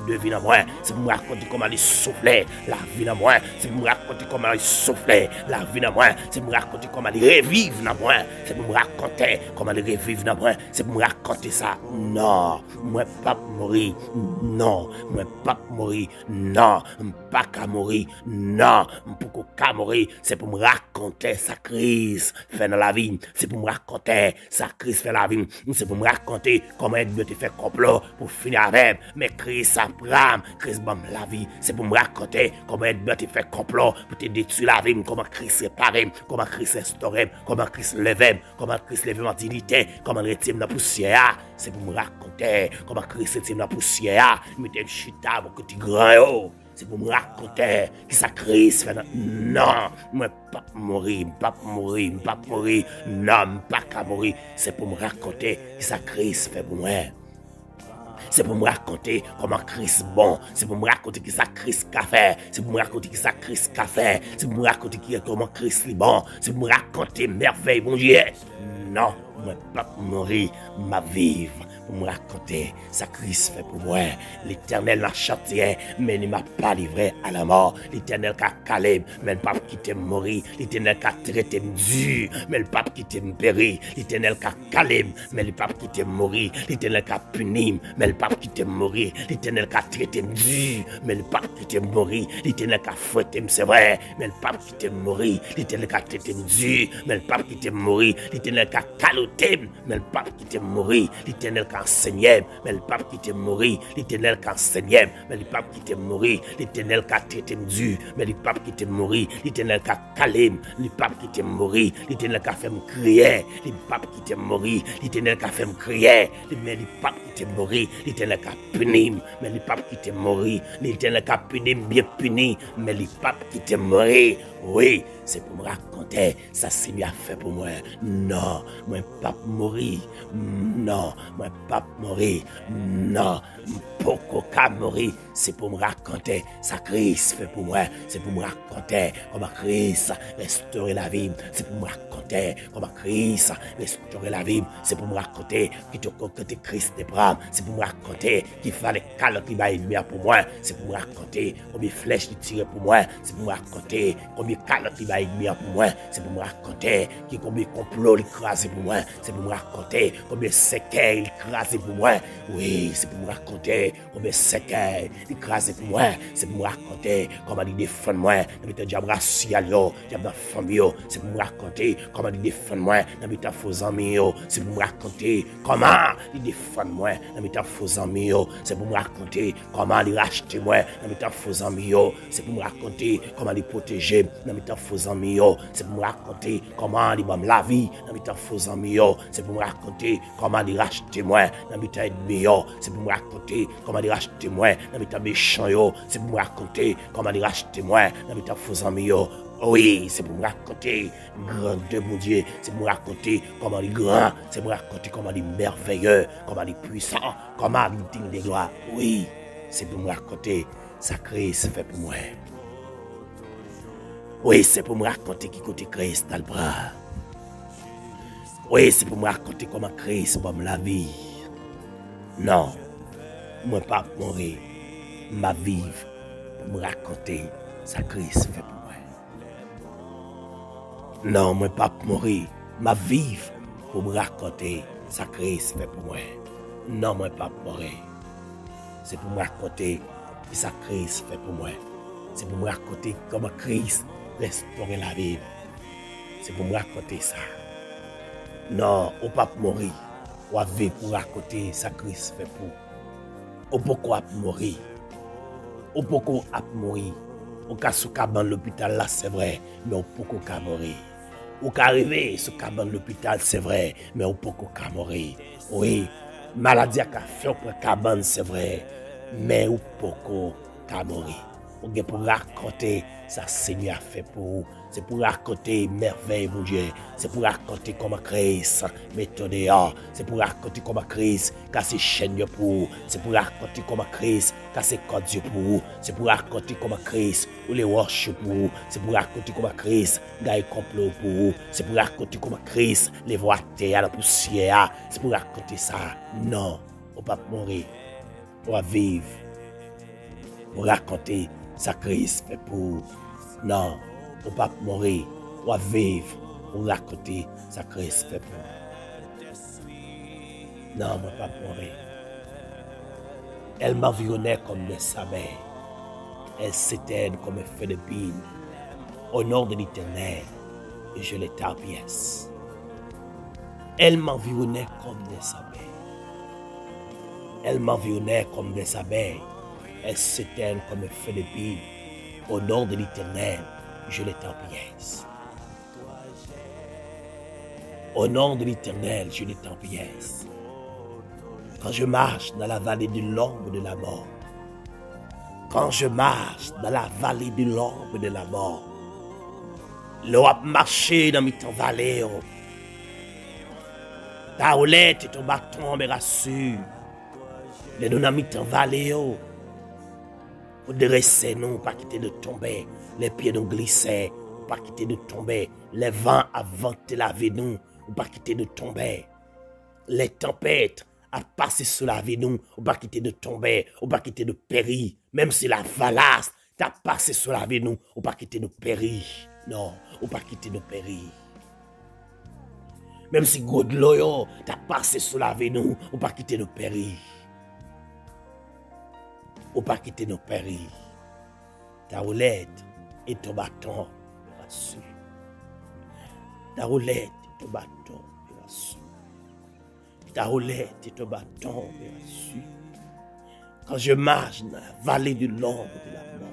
de vie dans moi. C'est pour me raconter comment il souffler la vie dans moi. C'est pour me raconter comment il souffler la vie dans moi. C'est pour me raconter comment il revive dans moi. C'est pour me raconter comment il revive dans moi. C'est pour me raconter ça. Non, moi pas mourir. Non, moi pas mourir. Non, pas qu'à mourir. Non, pour qu'à mourir. C'est pour me raconter sa crise fait dans la vie. C'est pour me raconter sa crise fait dans la vie. C'est pour me raconter comment Dieu te fait complot pour finir avec. Mais Christ Abraham, Christ bam la vie. C'est pour me raconter comment Dieu te fait complot pour te détruire la vie. Comment Christ réparer, comment Christ restaurer, comment Christ lever, comment Christ lever en dignité, comment il retire dans la poussière. C'est pour me raconter comment Christ retire dans la poussière. Mettez une chita pour que tu grand. C'est pour me raconter qui ça Christ fait. Non, moi pas mourir, pas mourir, pas mourir. Non, pas qu'à mourir. C'est pour me raconter qui ça Christ fait pour moi. C'est pour me raconter comment Christ bon. C'est pour me raconter qui ça Christ a fait. C'est pour me raconter qui ça Christ a fait. C'est pour me raconter comment Christ est bon. C'est pour me raconter merveille, bon Dieu. Non, moi pas mourir, ma vivre. Pour me raconter ça Christ fait pour moi. L'Éternel m'a châtié, mais il ne m'a pas livré à la mort. L'Éternel qu'a calé, mais le pape qui t'aime mourir. L'Éternel qu'a traité dur, mais le pape qui t'aime périr. L'Éternel qu'a calé, mais le pape qui t'aime mourir. L'Éternel qu'a puni, mais le pape qui t'aime mourir. L'Éternel qu'a traité dur, mais le pape qui t'aime mourir. L'Éternel qu'a fouetté, c'est vrai, mais le pape qui t'aime mourir. L'Éternel qu'a traité dur, mais le pape qui t'aime mourir. L'Éternel qu'a caloté, mais le pape qui t'aime mourir. L'Éternel enseignait, mais le pape qui t'est mourir, l'Éternel qui enseignait, mais le pape qui t'est mourir, l'Éternel qui a traité dur, mais le pape qui t'est mourir, l'Éternel qui a calé, le pape qui t'est mourir, l'Éternel qui a fait me crier, le pape qui t'est mourir, l'Éternel qui a fait me crier, mais le pape qui t'est mourir, l'Éternel qui a puni, mais le pape qui t'est mourir, l'Éternel qui a puni, bien puni, mais le pape qui t'est mourir. Oui, c'est pour me raconter, ça c'est lui a fait pour moi. Non, moi pas mourir. Non, moi pas mourir. Non, pourquoi mourir? C'est pour me raconter, ça Christ fait pour moi. C'est pour me raconter comment Christ restaurer la vie. C'est pour me raconter comment Christ restaurer la vie. C'est pour me raconter que Christ te prend. femme, c'est pour me raconter qu'il fallait calotte qui va ennemi pour moi, c'est pour me raconter combien de flèches il tirait pour moi, c'est pour me raconter combien de calotte qui va ennemi pour moi, c'est pour me raconter combien de complots il crasé pour moi, c'est pour me raconter combien de séquelles il crasé pour moi, oui, c'est pour me raconter combien de séquelles il crasé pour moi, c'est pour me raconter comment il défend moi, dans le diable racial, diable dans la famille, c'est pour me raconter comment il défend moi, dans mes faux amis, c'est pour me raconter comment il défend moi, dans mes faux amis, c'est pour me raconter comment il racheter moi, dans mes faux amis, c'est pour me raconter comment il protéger dans mes faux amis, c'est pour me raconter comment il me la vie dans mes faux amis, c'est pour me raconter comment il racheter moi, dans mes ennemis, c'est pour me raconter comment il racheter moi, dans mes méchants, c'est pour me raconter comment il racheter moi, dans mes faux amis, oui, c'est pour me raconter grand de mon Dieu, c'est pour me raconter comment il est grand, c'est pour me raconter comment il est merveilleux, comment il est puissant, comment il est digne de gloire. Oui, c'est pour me raconter ça Christ fait pour moi. Oui, c'est pour me raconter qui côté Christ dans le bras. Oui, c'est pour me raconter comment Christ donne la vie. Non, moi pas mourir, ma vivre pour me raconter ça Christ fait pour moi. Non, moi pas mourir, ma vivre pour me raconter ça Christ fait pour moi. Non, moi pas mourir. C'est pour me raconter ça Christ fait pour moi. C'est pour me raconter comment Christ restaurer la vie. C'est pour me raconter ça. Non, on pas mourir. On va vivre pour raconter ça Christ fait pour. On pourquoi mourir. On pourquoi mourir. On ka sous cabane l'hôpital là c'est vrai, mais on pourquoi mourir. Ou qu'arriver sous cabane l'hôpital, c'est vrai, mais on peut qu'à mourir. Oui, maladie a fait pour cabane, c'est vrai, mais on peut qu'à mourir. On est pour raconter ça Seigneur a fait pour vous. C'est pour raconter merveille, mon Dieu. C'est pour raconter comment Christ méthode. C'est pour raconter comment Christ casse chaîne pour vous. C'est pour raconter comment Christ casse code pour vous. C'est pour raconter comment Christ ou les worship pour vous. C'est pour raconter comment Christ gagne complot pour vous. C'est pour raconter comment Christ les voit à la poussière. C'est pour raconter ça. Non, on ne va pas mourir. On va vivre. Pour raconter ça Christ fait pour. Non, on ne va pas mourir. On va vivre. Pour raconter ça Christ fait pour. Non, on ne va pas mourir. Elle m'environnait comme des abeilles. Elle s'éteigne comme un feu de pile. Au nom de l'Éternel, et je l'étais en pièces. Elle m'environnait comme des abeilles. Elle m'environnait comme des abeilles. Elle s'éteigne comme un feu de pile. Au nom de l'Éternel, je l'étais en pièces. Au nom de l'Éternel, je l'étais en pièces. Quand je marche dans la vallée de l'ombre de la mort, quand je marche dans la vallée de l'ombre de la mort, l'eau a marché dans mes temps vallée. Ta roulette et ton bâton me rassurent. Les deux dans mes temps vallée. Pour dresser nous, pas quitter de tomber. Les pieds nous glisser, pas quitter de tomber. Les vents à vanter la vie nous, pas quitter de tomber. Les tempêtes à passer sur la vie nous, pas quitter de tomber, pas quitter de périr. Même si la valasse t'a passé sur la vie nous, pas quitter de périr. Non, pas quitter de périr. Même si Godloyo t'a passé sur la vie nous, pas quitter de périr. Ou pas quitter nos péris. Ta roulette et ton bâton là-dessus. Ta roulette et ton bâton là-dessus. Ta roulette et ton bâton là-dessus. Quand je marche dans la vallée de l'ombre de la mort,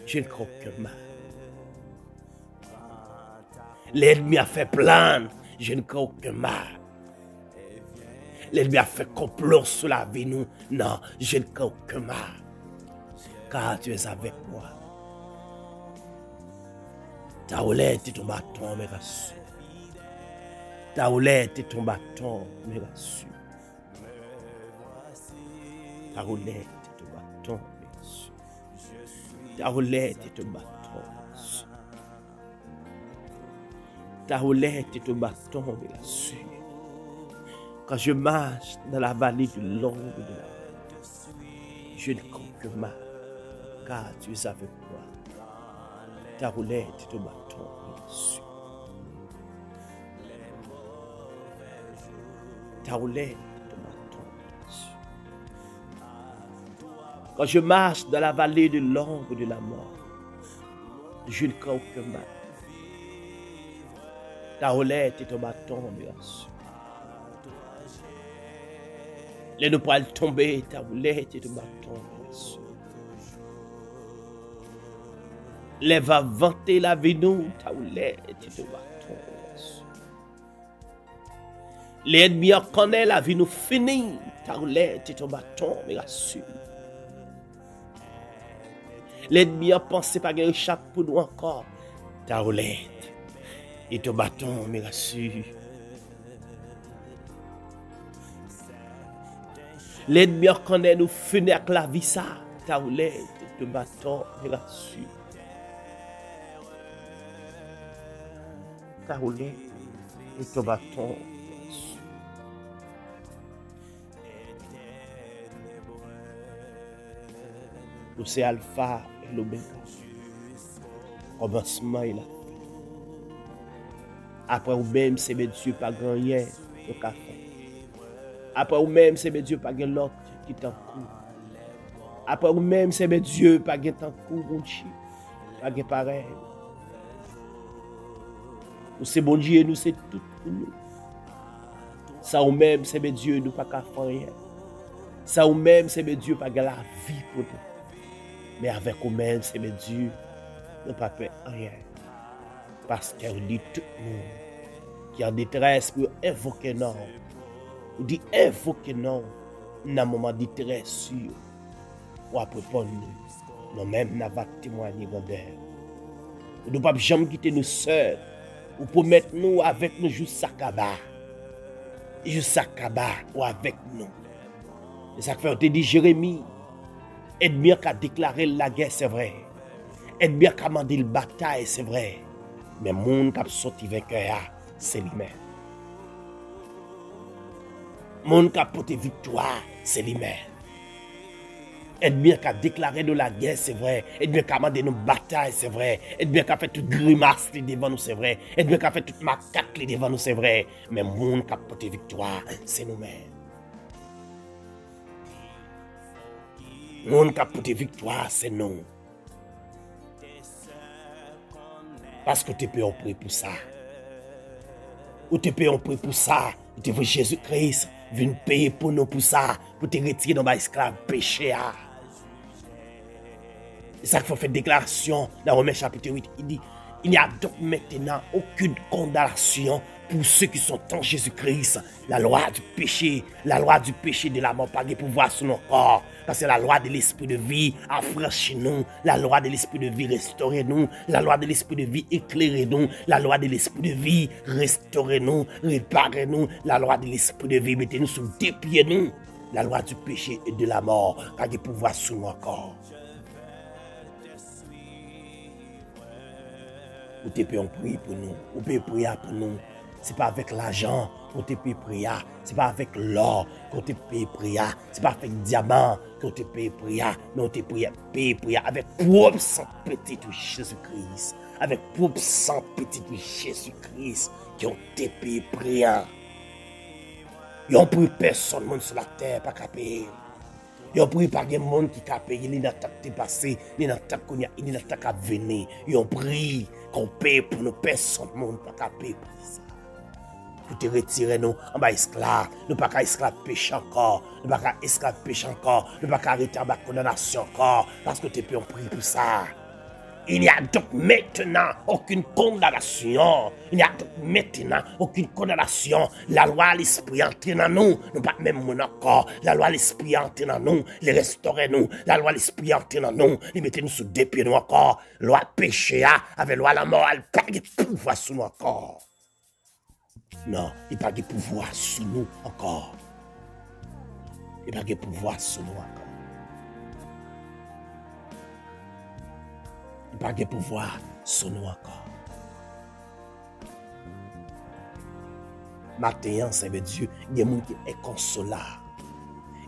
je ne crois aucun mal. L'ennemi a fait plaindre, je ne crois aucun mal. L'ennemi a fait complot sur la vie nous. Non, je ne crois aucun mal. Car tu es avec moi. Ta roulette et ton bâton me rassurent. Ta roulette et ton bâton me rassurent. Ta roulette et ton bâton me rassurent. Ta roulette et ton bâton me rassurent. Ta roulette et ton bâton me rassurent. Quand je marche dans la vallée de l'ombre de la mort, je ne crains que mal, car tu es avec moi. Ta roulette et ton bâton me suivent. Ta roulette et ton bâton me suivent. Quand je marche dans la vallée de l'ombre de la mort, je ne crains aucun mal. Ta roulette et ton bâton me rassurent. Les nous pourrons tomber, ta roulette et ton bâton me rassurent. Les va vanter la vie nous, ta roulette et ton bâton me rassurent. Les ennemis en connaissent la vie nous finie, ta roulette et ton bâton me rassurent. L'ennemi a pensé pas qu'il échappe pour nous encore. Ta roulette et ton bâton me rassure. L'ennemi a connaît nous finir avec la vie ça. Ta roulette et ton bâton me rassure. Ta roulette et ton bâton me rassure. Nous c'est Alpha et l'Oméga. Commencement et la fin. Après ou même c'est mes Dieu pas grand rien au café. Après ou même c'est mes Dieu pas grand l'autre qui t'en court. Après ou même c'est mes Dieu pas grand t'en court mon Dieu. Pas grand pareil. Nous c'est bon Dieu, nous c'est tout pour nous. Ça ou même c'est mes Dieu nous pas qu'à faire rien. Ça ou même c'est mes Dieu pas grand la vie pour nous. Mais avec vous-même, c'est mes Dieu, ne pas faire rien. Parce qu'il dit tout le monde qui est en détresse pour invoquer non. Ou dit invoquer non, dans un moment de détresse sûr. Ou après pour nous, nous-mêmes, nous avons témoigné grandeur. Nous ne pouvons pas jamais quitter nous seuls. Ou pour mettre nous avec nous jusqu'à Sakaba. Jusqu'à Sakaba ou avec nous. Et ça fait, on te dit Jérémie. Ennemi a déclaré la guerre, c'est vrai. Ennemi a commandé la bataille, c'est vrai. Mais le monde qui a sorti vainqueur, c'est lui-même. Le monde qui a porté victoire, c'est lui-même. Ennemi a déclaré de la guerre, c'est vrai. Ennemi a commandé nos batailles, c'est vrai. Ennemi a fait toute grimace devant nous, c'est vrai. Ennemi a fait toute macaque devant nous, c'est vrai. Mais le monde qui a porté victoire, c'est nous-mêmes. Monde qui a porté victoire, c'est nous. Parce que tu peux en prier pour ça. Ou tu peux en prier pour ça. Tu veux Jésus-Christ venir payer pour nous pour ça. Pour te retirer dans l'esclave péché. C'est ça qu'il faut faire déclaration dans Romains chapitre 8. Il dit, il n'y a donc maintenant aucune condamnation pour ceux qui sont en Jésus-Christ. La loi du péché de la mort, pas de pouvoir sur nos corps. Parce que la loi de l'esprit de vie a franchi nous. La loi de l'esprit de vie restaure nous. La loi de l'esprit de vie éclaire nous. La loi de l'esprit de vie restaure nous, répare nous. La loi de l'esprit de vie mettez nous sous des pieds nous. La loi du péché et de la mort, pas de pouvoir sur nos corps. Ou tu peux prier pour nous, ou tu peux prier pour nous. Ce n'est pas avec l'argent qu'on te peut prier, ce n'est pas avec l'or qu'on te peut prier, ce n'est pas avec le diamant qu'on te peut prier, mais on te peut prier avec propre sang petit de Jésus-Christ, avec propre sang petit de Jésus-Christ qui ont te peut prier. Ils n'ont pris personne sur la terre, pas qu'à payer. Ils n'ont pris pas de monde qui a payé, ni dans le temps qui est passé, ni dans le temps qu'on a, ni dans le temps qui a venu. Ils ont pris qu'on paye pour nous, personne, monde pas qu'à payer pour ça. Pour te retirer nous en bas esclave, nous pas qu'à esclave péché encore, nous pas qu'à esclave péché encore, nous pas qu'à arrêter en bas condamnation encore, parce que tu peux en prier pour ça. Il n'y a donc maintenant aucune condamnation. Il n'y a donc maintenant aucune condamnation. La loi de l'esprit entre dans nous. Nous pas même mon encore. La loi de l'esprit entre dans nous. Les restaurer nous. La loi de l'esprit entre dans nous. Les mettez nous sous des pieds nous encore. Loi péché avec loi la mort. Elle pas de pouvoir sur nous encore. Non, il n'y a pas de pouvoir sur nous encore. Il n'y a pas de pouvoir sur nous encore. Il n'y a pas de pouvoir sur nous encore. Matin, Seigneur Dieu, il y a des gens qui est inconsolable.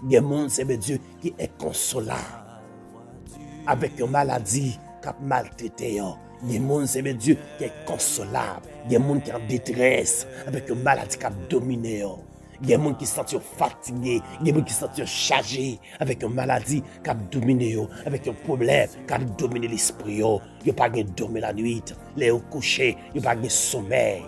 Il y a des gens, Seigneur Dieu, qui est inconsolable. Avec une maladie qui a maltraité. Il y a des gens, Seigneur Dieu, qui est inconsolable. Il y a des gens qui sont en détresse avec une maladie qui a dominé. Il y a des gens qui sont fatigués, il y a des gens qui sont chargés avec une maladie qui a dominé, avec un problème qui a dominé l'esprit. Il n'y a pas de dormir la nuit, les coucher, il n'y a pas de sommeil,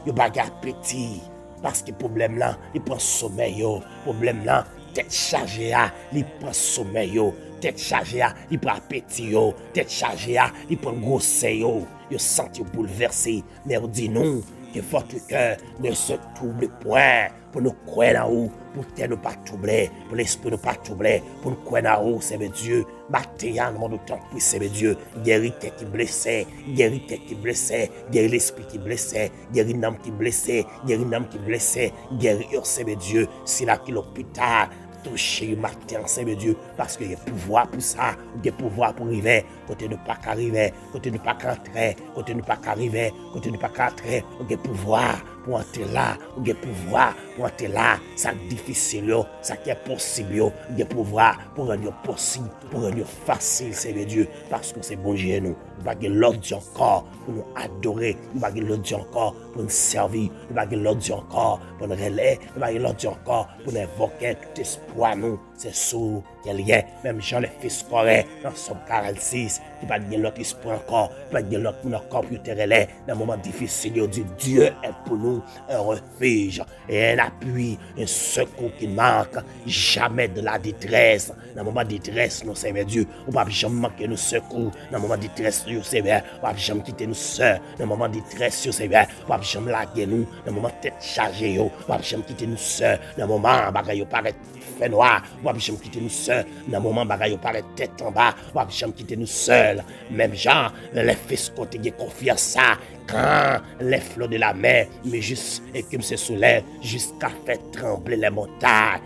il n'y a pas d'appétit. Parce que le problème là, il prend sommeil. Le problème là, tête chargée, il prend sommeil. Tête chargée, il prend appétit. Tête chargée, il prend grossesse. Il sent bouleversé. Mais on dit non, que votre cœur ne se trouble point. Pour nous croire en haut, pour terre ne pas troubler, pour l'esprit ne pas troubler, pour nous croire en haut, Seigneur Dieu. Matin, nous demandons tant pour Seigneur Dieu. Guéris tête qui blessé, guéris tête qui blessé, guéris l'esprit qui blessé, guéris l'âme qui blessé, guéris l'âme qui blessé, guéris Seigneur Dieu. Si là qui l'hôpital. Toucher le matin, Seigneur Dieu, parce qu'il y a pouvoir pour ça, il y a pouvoir pour arriver, côté ne pas arriver, côté ne pas rentrer, côté ne pas arriver, côté ne pas rentrer, il y a pouvoir pour entrer là, il y a pouvoir pour entrer là, ça difficile, ça qui est possible, il y a pouvoir pour rendre possible, pour rendre facile, Seigneur Dieu, parce que c'est bon Dieu nous, nous pas que l'autre Dieu encore pour nous adorer, nous pas que l'autre Dieu encore pour nous servir, nous pas que l'autre Dieu encore pour nous relayer, nous pas que l'autre Dieu encore pour nous invoquer tout espoir nous, c'est sous quel lien, même Jean le fils correct, dans Somme 46, qui pas de l'autre espoir encore, pas de l'autre pour encore pour te relayer, dans un moment difficile, il dit Dieu est pour nous un refuge et un appui, un secours qui manque jamais de la détresse. Dans un moment de détresse, nous Seigneur Dieu, on ne va jamais manquer nos secours. Dans un moment de détresse, nous Seigneur, on ne va jamais quitter nos sœurs. Dans un moment de détresse, nous Seigneur, on ne va jamais laguer nous. Dans un moment de tête chargée, on ne va jamais quitter nos sœurs. Dans un moment, bagaille paraît fait noir, on ne va jamais quitter nos sœurs. Dans un moment, bagaille paraît tête en bas, on ne va jamais quitter nous seuls. Même genre, les fils côté qui confiance ça. Quand les flots de la mer, mais juste et comme se soulève, jusqu'à faire trembler les montagnes,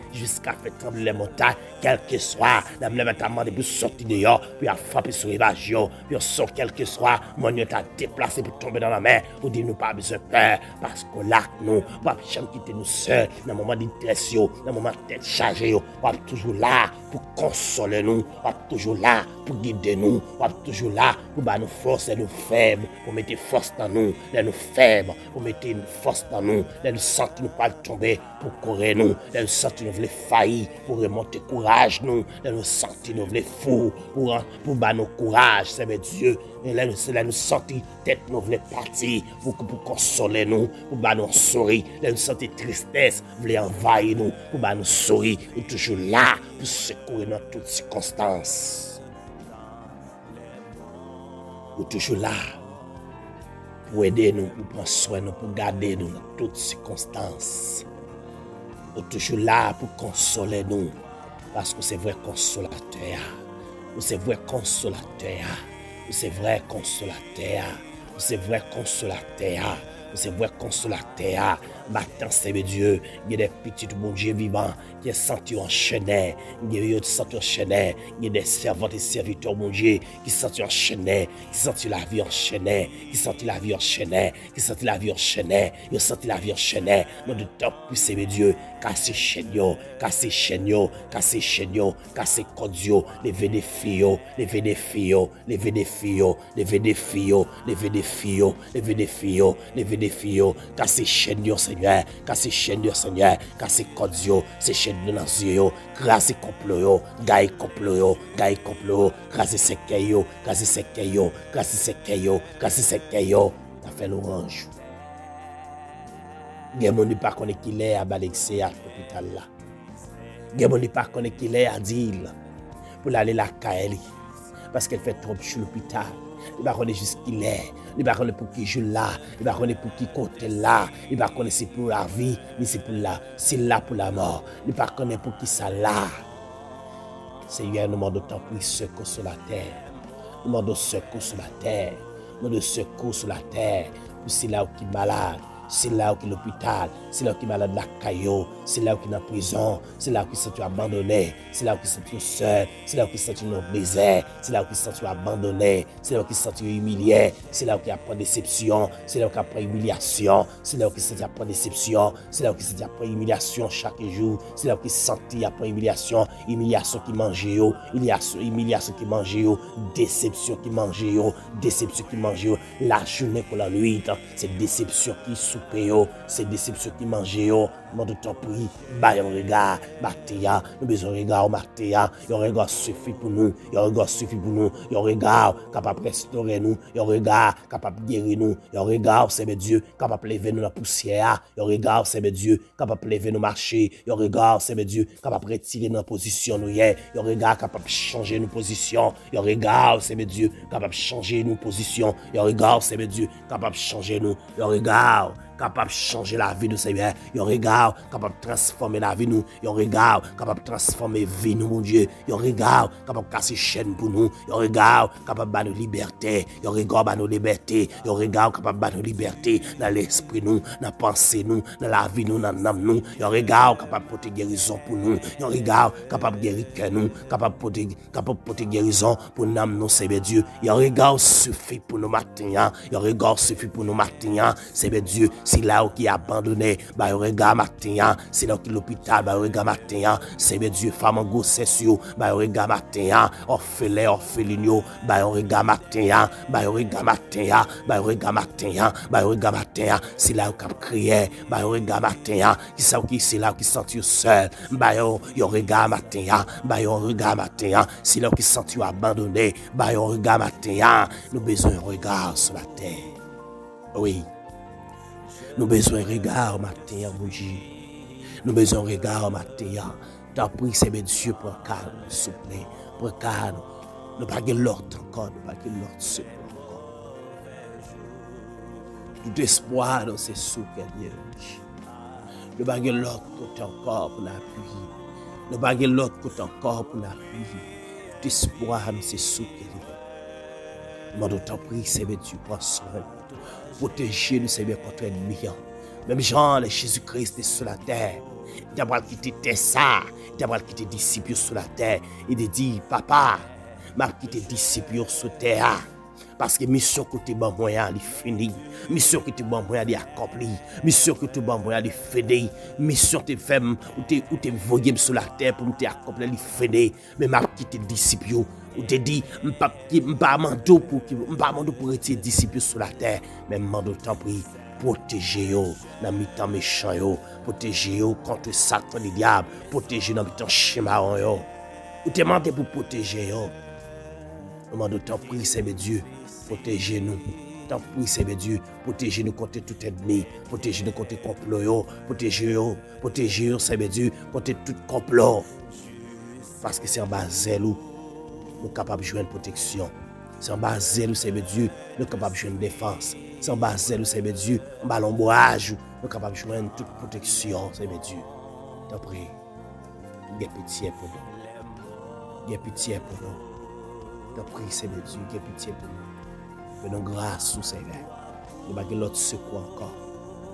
quel que soit, la même temps de sortir dehors, puis à frapper sur les rivage, puis on sort quel que soit, mon Dieu t'a déplacé pour tomber dans la mer, ou dit nous pas besoin de peur, parce qu'on l'a nous, on va jamais quitter nous seuls, dans le moment d'interesse, dans le moment de tête chargée, on va toujours là pour consoler nous, on va toujours là pour guider nous, on va toujours là pour nous force et nous faibles, pour mettre force dans nous, nous faibles, pour mettre une force dans nous, nous sentir nous pas tomber, pour courir nous, nous sentir nous voulons faillir, pour remonter courage nous, nous sentir nous voulons fou, pour nous courage, Seigneur Dieu, nous sentir tête nous voulons partir, pour consoler nous, pour nous sourire, nous sentir tristesse, voulons envahir nous, pour nous sourire, nous toujours là, pour secourir dans toutes circonstances. Nous toujours là. Pour aider nous, pour prendre soin de nous, pour garder nous dans toutes circonstances. Nous toujours là pour consoler nous, parce que c'est vrai consolateur. C'est vrai consolateur. C'est vrai consolateur. C'est vrai consolateur. C'est vrai consolateur. Maintenant, Seigneur Dieu, il y a des petits bon Dieu vivants qui sont sentis enchaînés. Il y a des sentis enchaînés. Il y a des servantes et serviteurs, mon Dieu, qui sont sentis enchaînés, qui sentent la vie enchaînée, qui sentent la vie enchaînée, qui sentent la vie enchaînée, qui sentent la vie enchaînée. Dans de temps plus, Seigneur Dieu, casser chaîneau, casser chaîneau, casser chaîneau, casser codio, lever des filles, lever des filles, lever des filles, lever des filles, lever des filles, lever des filles, lever des filles, casser chaîneau, Seigneur. Casser chaîne de Seigneur, casser codio, ces chaînes de naziyo, casser complot, gaï complot, casser sekeyo, casser sekeyo, casser sekeyo, casser sekeyo, ça fait l'orange. Gen moun pas connaît qu'il est à Balexé à l'hôpital là. Gen moun pas connaît qu'il est à Dil pour aller la Kaeli parce qu'elle fait trop chaud l'hôpital. Il va connaître juste qu'il est. Il va connaître pour qui joue là. Il va connaître pour qui côté là. Il va connaître c'est pour la vie, mais c'est pour la, c'est là pour la mort. Il va connaître pour qui ça là. Seigneur, nous demandons tant pour secours sur la terre. Nous demandons secours sur la terre. Nous demandons secours sur la terre. Pour c'est là qui est malade. c'est là où qui est l'hôpital, c'est là où qui est malade la caillou, c'est là où qui est dans la prison, c'est là où qui se sent abandonné, c'est là où qui se sent seul, c'est là où qui se sent dans le désert, c'est là où qui se sent abandonné, c'est là où qui se sent humilié, c'est là où qui apprend déception, c'est là où qui apprend humiliation, c'est là où qui se sent apprend déception, c'est là où qui se sent apprend humiliation chaque jour, c'est là où qui se sent apprend humiliation, humiliation qui mange yo, humiliation qui mange yo, déception qui mange yo, déception qui mange yo, la journée pour la nuit, c'est déception qui soupe yo, c'est déception qui mange yo, mon de ton prix, bah un regard, Matéa, nous besoin de regard Matéa, un regard suffit pour nous, un regard suffit pour nous, un regard capable de restaurer nous, un regard capable de guérir nous, un regard c'est Dieu capable de lever nous la poussière, un regard c'est Dieu capable de lever nous marcher, un regard c'est Dieu capable de retirer notre position nous hier, un regard capable de changer nos positions, un regard c'est Dieu capable de changer nos positions, un regard c'est Dieu capable de changer nous, un regard capable de changer la vie de Seigneur, un regard capable de transformer la vie nous, un regard capable de transformer la vie nous, mon Dieu, un regard capable de casser chaîne pour nous, un regard capable de nous liberté, un regard de nous liberté, un regard capable de nous liberté dans l'esprit nous, dans la pensée nous, dans la vie nous, dans l'âme nous, un regard capable de porter guérison pour nous, un regard capable de guérir cœur nous, capable de porter guérison pour l'âme nous, Seigneur Dieu, un regard suffit pour nous matin, un regard suffit pour nous matin, Seigneur Dieu. C'est là où qui est abandonné, bah un regard matin, c'est là où qui est l'hôpital, bah un regard matin, c'est Dieu femme en grossesse yo, bah un regard matin, orphelin, orphelinio, bah un regard matin, bah un regard matin, bah un regard matin, bah un regard matin, c'est là où qui a crié, bah un regard matin, qui c'est là où qui sent seul, bah un regard matin, bah un regard matin, c'est là où qui sent abandonné, bah un regard matin, nous besoin un regard sur la terre. Oui. Nous besoin de regard matin, mon Dieu. Nous besoin de regard matin. T'as pris, c'est Dieu pour calme, s'il vous plaît. Pour calme. Nous pas de l'autre encore, nous pas de l'autre seul encore. Tout espoir dans ces sous qu'elle est. Nous pas de l'autre côté encore pour l'appuyer. Nous pas de l'autre côté encore pour l'appuyer. Tout espoir dans ces sous qu'elle est. Nous t'en prie, c'est Dieu pour soin. Protéger nous, Seigneur, contre l'ennemi. Même Jean, Jésus-Christ est sur la terre. Il a quitté ça. Il a quitté disciples sur la terre. Il a dit, papa, m'a quitté disciples sur la terre. Parce que mission que tu as moyen de finir, mission que tu as moyen d'accomplir, mission que tu as moyen de finir, mission que tu fais ou tu voyé sur la terre pour t'accomplir de finir, mais m'a quitté disciples. Ou te dit, m'pa mando pour retirer disciples sur la terre, mais mando t'en prie, protégez yo, dans mi-temps méchant yo, protégez yo contre Satan le diable, protégez dans mi-temps chimaron yo. Ou te demandez pour protéger yo. Mando t'en prie, Seigneur Dieu, protégez-nous. T'en prie, Seigneur Dieu, protégez-nous contre tout ennemi, protégez-nous contre complot yo, protégez-nous, Seigneur Dieu, contre tout complot. Parce que c'est en bas zèle où nous sommes capables de jouer une protection. C'est en bas de zèle, Seigneur Dieu, nous sommes capables de jouer une défense. C'est en bas de zèle, Seigneur Dieu, en bas l'ombrage, nous sommes capables de jouer une toute protection, Seigneur Dieu. T'en prie, aie pitié pour nous. Aie pitié pour nous. T'en prie, Seigneur Dieu, aie pitié pour nous. Fais-nous grâce, Seigneur. Nous n'avons pas l'autre secours encore.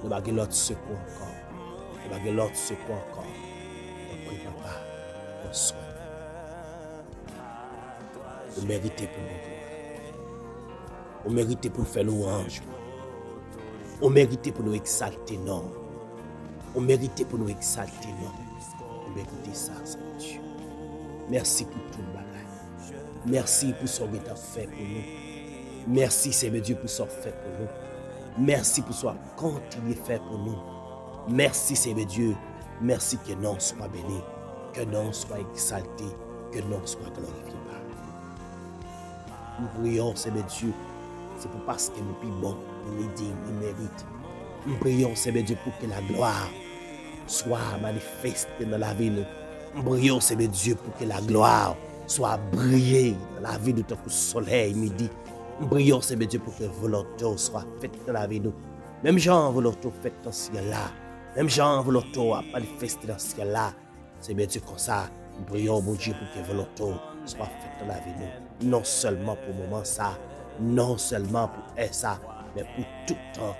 Nous n'avons pas l'autre secours encore. Nous n'avons pas l'autre secours encore. T'en prie, papa, pour soin. Vous méritez pour nous. Vous méritez pour nous faire louange. Vous méritez pour nous exalter, non. Vous méritez pour nous exalter, non. Vous méritez ça, Seigneur Dieu. Merci pour tout le bagage. Merci pour ce que tu as fait pour nous. Merci, Seigneur Dieu, pour ce que tu as fait pour nous. Merci pour ce que tu as continué à faire pour nous. Merci, Seigneur Dieu. Merci que non soit béni. Que non soit exalté. Que non soit glorifié. Nous prions, Seigneur Dieu, c'est pour parce que nous sommes bons, nous dignes, nous méritons. Nous prions, Seigneur Dieu, pour que la gloire soit manifestée dans la vie. Nous prions, Seigneur Dieu, pour que la gloire soit brillée dans la vie de notre soleil midi. Nous prions, Seigneur Dieu, pour que la volonté soit faite dans la vie. Même Jean, volonté faite dans ce ciel-là. Même Jean, volonté a manifesté dans ce ciel-là. Seigneur Dieu, comme ça, nous prions, mon Dieu, pour que la volonté soit faite dans la vie. Non seulement pour le moment ça, non seulement pour ça, mais pour tout temps,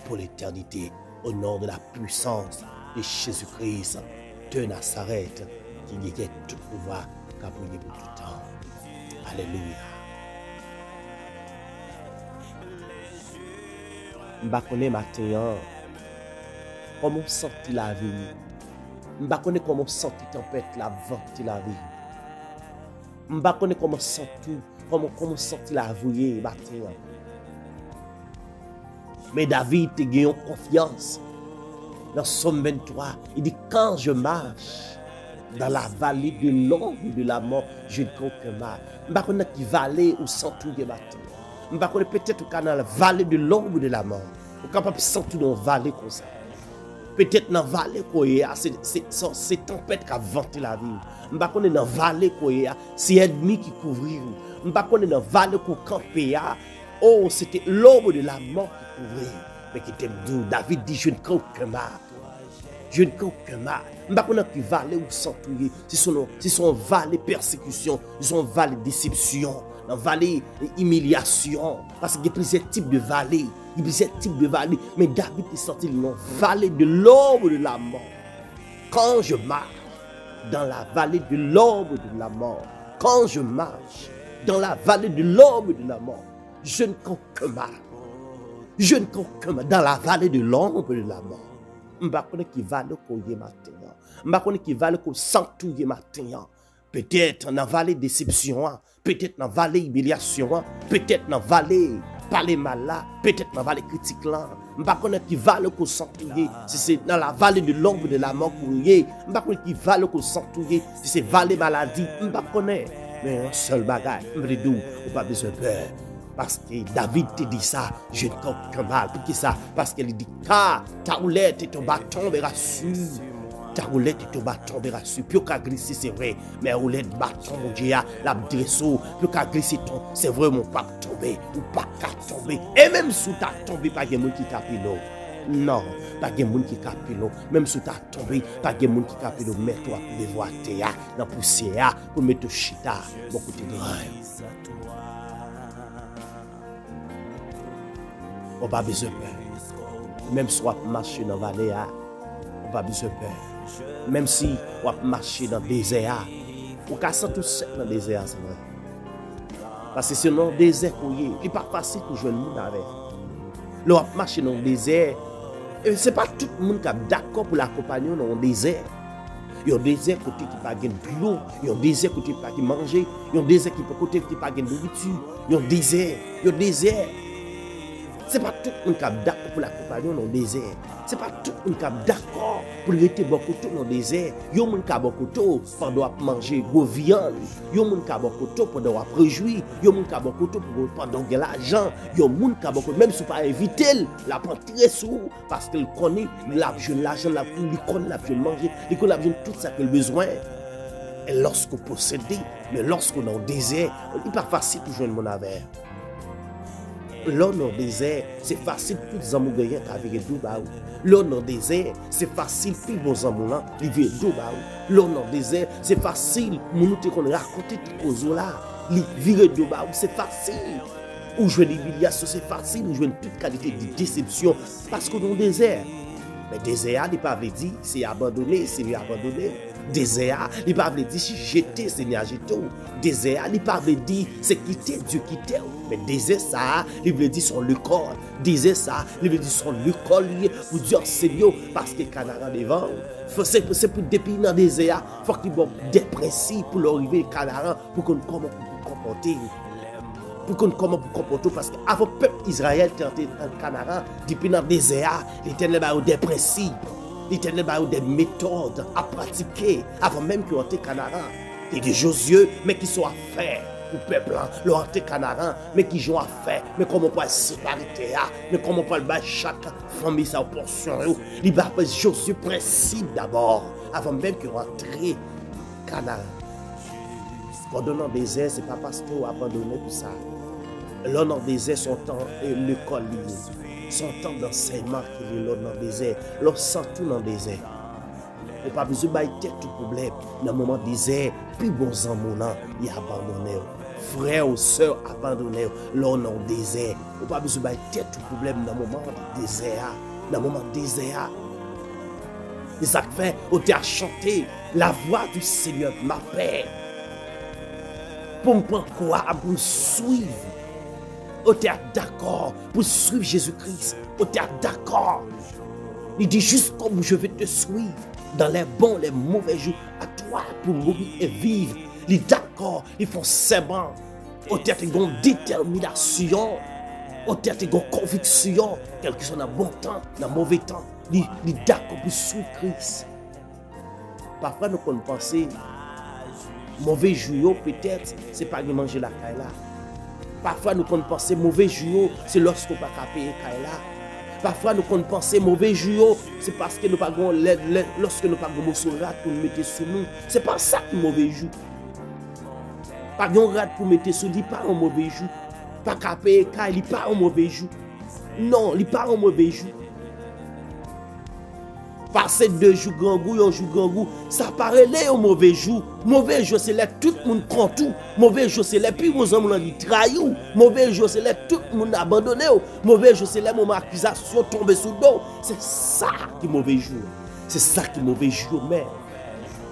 pour l'éternité. au nom de la puissance de Jésus-Christ de Nazareth, qui guérit tout pouvoir, qui a brillé pour tout temps. Alléluia. Je ne connais pas comment sentir la vie. Je ne connais pas comment sentir la tempête, la vente, la vie. Je ne connais pas comment sentir la vie. Mais David te gagne confiance. Dans Somme 23, il dit, quand je marche dans la vallée de l'ombre de la mort, je ne crains aucun mal. Je ne connais pas qui vallée ou sentir le matin. Je ne connais peut-être dans la vallée de l'ombre de la mort. Vous êtes capable de sentir dans la vallée comme ça. Peut-être dans la vallée, c'est tempête qui a vanté la vie. Je ne connais pas dans la vallée, c'est ennemi qui couvre. Je ne connais pas dans la vallée qui campé. Oh, c'était l'ombre de la mort qui couvrait. Mais qui t'aime doux. David dit, je ne crains aucun mal. Je ne crains aucun mal. Je ne connais pas qui vallée ou s'entourer. C'est son vallée persécution, c'est son vallée déception, dans vallée humiliation. Parce qu'il y a plusieurs types de vallées. Il y a plusieurs types de vallées. Mais David est sorti dans la vallée de l'ombre de la mort. Quand je marche dans la vallée de l'ombre de la mort, quand je marche dans la vallée de l'ombre de la mort, je ne crains aucun mal. Je ne crains aucun mal dans la vallée de l'ombre de la mort. Je ne connais pas qui vallée qu'on y est maintenant. Je ne connais pas qui vallée qu'on s'entouille maintenant. Peut-être dans la vallée de déception, peut-être dans la vallée humiliation, peut-être dans la vallée parler mal là, peut-être dans la vallée critique là. Je ne connais pas qui vallée qu'on s'entouille. Si c'est dans la vallée de l'ombre de la mort qu'on y est. Je ne connais pas qui vallée qu'on s'entouille. Si c'est vallée maladie, je ne connais pas. Mais un seul bagage, je me dis, on n'a pas besoin de peur. Parce que David te dit ça, je ne crains aucun mal. Pour qui ça? Parce qu'elle dit, car ta roulette et ton bâton verra su. Ta roulette et ton bâton verra su. Puis qu'à glisser, c'est vrai. Mais roulette, bâton, mon Dieu, la dressau. Puis qu'à glisser, c'est vrai, mon pas tomber. Ou pas qu'à tomber. Et même sous ta tombé, pas de monde qui tape l'eau. Non, pas de monde qui tape l'eau. Même sous ta tombé, pas de monde qui tape l'eau. Mets-toi pour les voir, dans la poussière, pour mettre chita. Beaucoup de gens. On n'a pas besoin de peur. Même si on marche dans la vallée, on n'a pas besoin de peur. Même si on marche dans le désert, on casse tout seul dans le désert, c'est vrai. Parce que c'est dans le désert qu'on y est. Il n'est pas facile pour jouer le monde avec. Là, on marche dans le désert. Ce n'est pas tout le monde qui est d'accord pour l'accompagner dans le désert. Il y a un désert côté qui n'a pas de l'eau. Il y a un désert côté qui n'a pas de manger. Il y a un désert côté qui n'a pas de nourriture. Il y a un désert. Il y a un désert. Ce n'est pas tout le monde qui est d'accord pour l'accompagner dans le désert. Ce n'est pas tout le monde qui est d'accord pour rester beaucoup dans le désert. Il y a des gens qui sont beaucoup pendant manger de viande. Il y a des gens qui sont beaucoup pendant réjouir. Il y a des gens qui sont beaucoup pendant gagner l'argent. Il y a des gens qui sont beaucoup, même si vous ne pas inviter, la prend très sous parce qu'elle connaît l'argent, il connaît la manger, il connaît tout ça qu'elle a besoin. Et lorsqu'on possède, mais lorsqu'on est dans le désert, il n'est pas facile pour jouer mon affaire. Là, dans le désert, c'est facile pour les amours gagnants qui vivent d'où. Là, dans le désert, c'est facile pour les bons amours qui vivent d'où. Là, dans le désert, c'est facile pour nous de raconter toutes les choses là. Ils vivent d'où. C'est facile. Ou jouer l'humiliation, c'est facile. Ou jouer toute qualité de déception. Parce que dans le désert, mais désert, il n'est pas dit c'est abandonné, c'est abandonné. Désert, il ne pas dire si jeter, Seigneur jeter. Désert, il ne pas dire c'est quitter, Dieu quitter. Mais désert, ça, il veut dire son le corps. Désert, ça, il veut dire son le corps pour dire Seigneur, parce que Canara devant. C'est pour depuis dans le désert, il faut qu'il y ait des principes pour l'arrivée de Canara, pour qu'on comment comporter. Pour qu'on comment comporter, parce qu'avant le peuple Israël était en Canara, depuis dans le désert, l'Éternel a des principes. L'Éternel a des méthodes à pratiquer avant même qu'il y ait Canara. Et des Josué, mais qui sont à faire pour le peuple, le Canara, mais qui jouent à faire. Mais comment on peut séparer, mais comment on peut battre chaque famille sa portion. Il va faire Josué principe d'abord, avant même qu'il y ait Canara. Pendant le désert, ce n'est pas parce qu'on a abandonné tout ça. Là, dans le désert, son temps est l'école libre. Son temps d'enseignement qui est là dans le désert. Là, sent tout dans le désert. On n'a pas besoin de tête tout problème. Dans le moment désert, plus bon amours, il a abandonné. Frères ou sœurs abandonnés. Là, dans le désert. On n'a pas besoin de tête tout problème dans le moment désert. dans le moment désert. Et ça fait, on t'a chanté la voix du Seigneur m'appelle. Pour me prendre quoi, pour me suivre. On t'a d'accord pour suivre Jésus-Christ. On t'a d'accord. Il dit juste comme je vais te suivre dans les bons, les mauvais jours, à toi pour mourir et vivre. Il est d'accord, ils font serment. On t'a une détermination. On t'a une conviction, quel que soit dans le bon temps, dans le mauvais temps. Il est d'accord pour suivre Christ. Parfois, nous pouvons penser, mauvais jour, peut-être, c'est pas de manger la caille là. Parfois, nous pouvons penser, mauvais jour, c'est lorsqu'on ne peut pas payer la caille là. Parfois, nous pouvons penser, mauvais jour, c'est parce que nous pas l'aide, lorsque nous pas de morceau pour nous mettre sous nous. C'est pas ça qui est mauvais jour. Pas de rade pour mettre sous lui, pas un mauvais jour. Pas qu'à payer la caille, il pas un mauvais jour. Non, il pas un mauvais jour. Passer 2 jours grand goût, 1 jour grand goût, ça paraît là au mauvais jour. Mauvais jour, c'est là tout le monde prend tout. Mauvais jour, c'est là puis vos hommes l'ont dit trahis. Mauvais jour, c'est là tout le monde abandonné. Mauvais jour, c'est là mon accusation tombe sous le dos. C'est ça qui est mauvais jour. C'est ça qui est mauvais jour, mais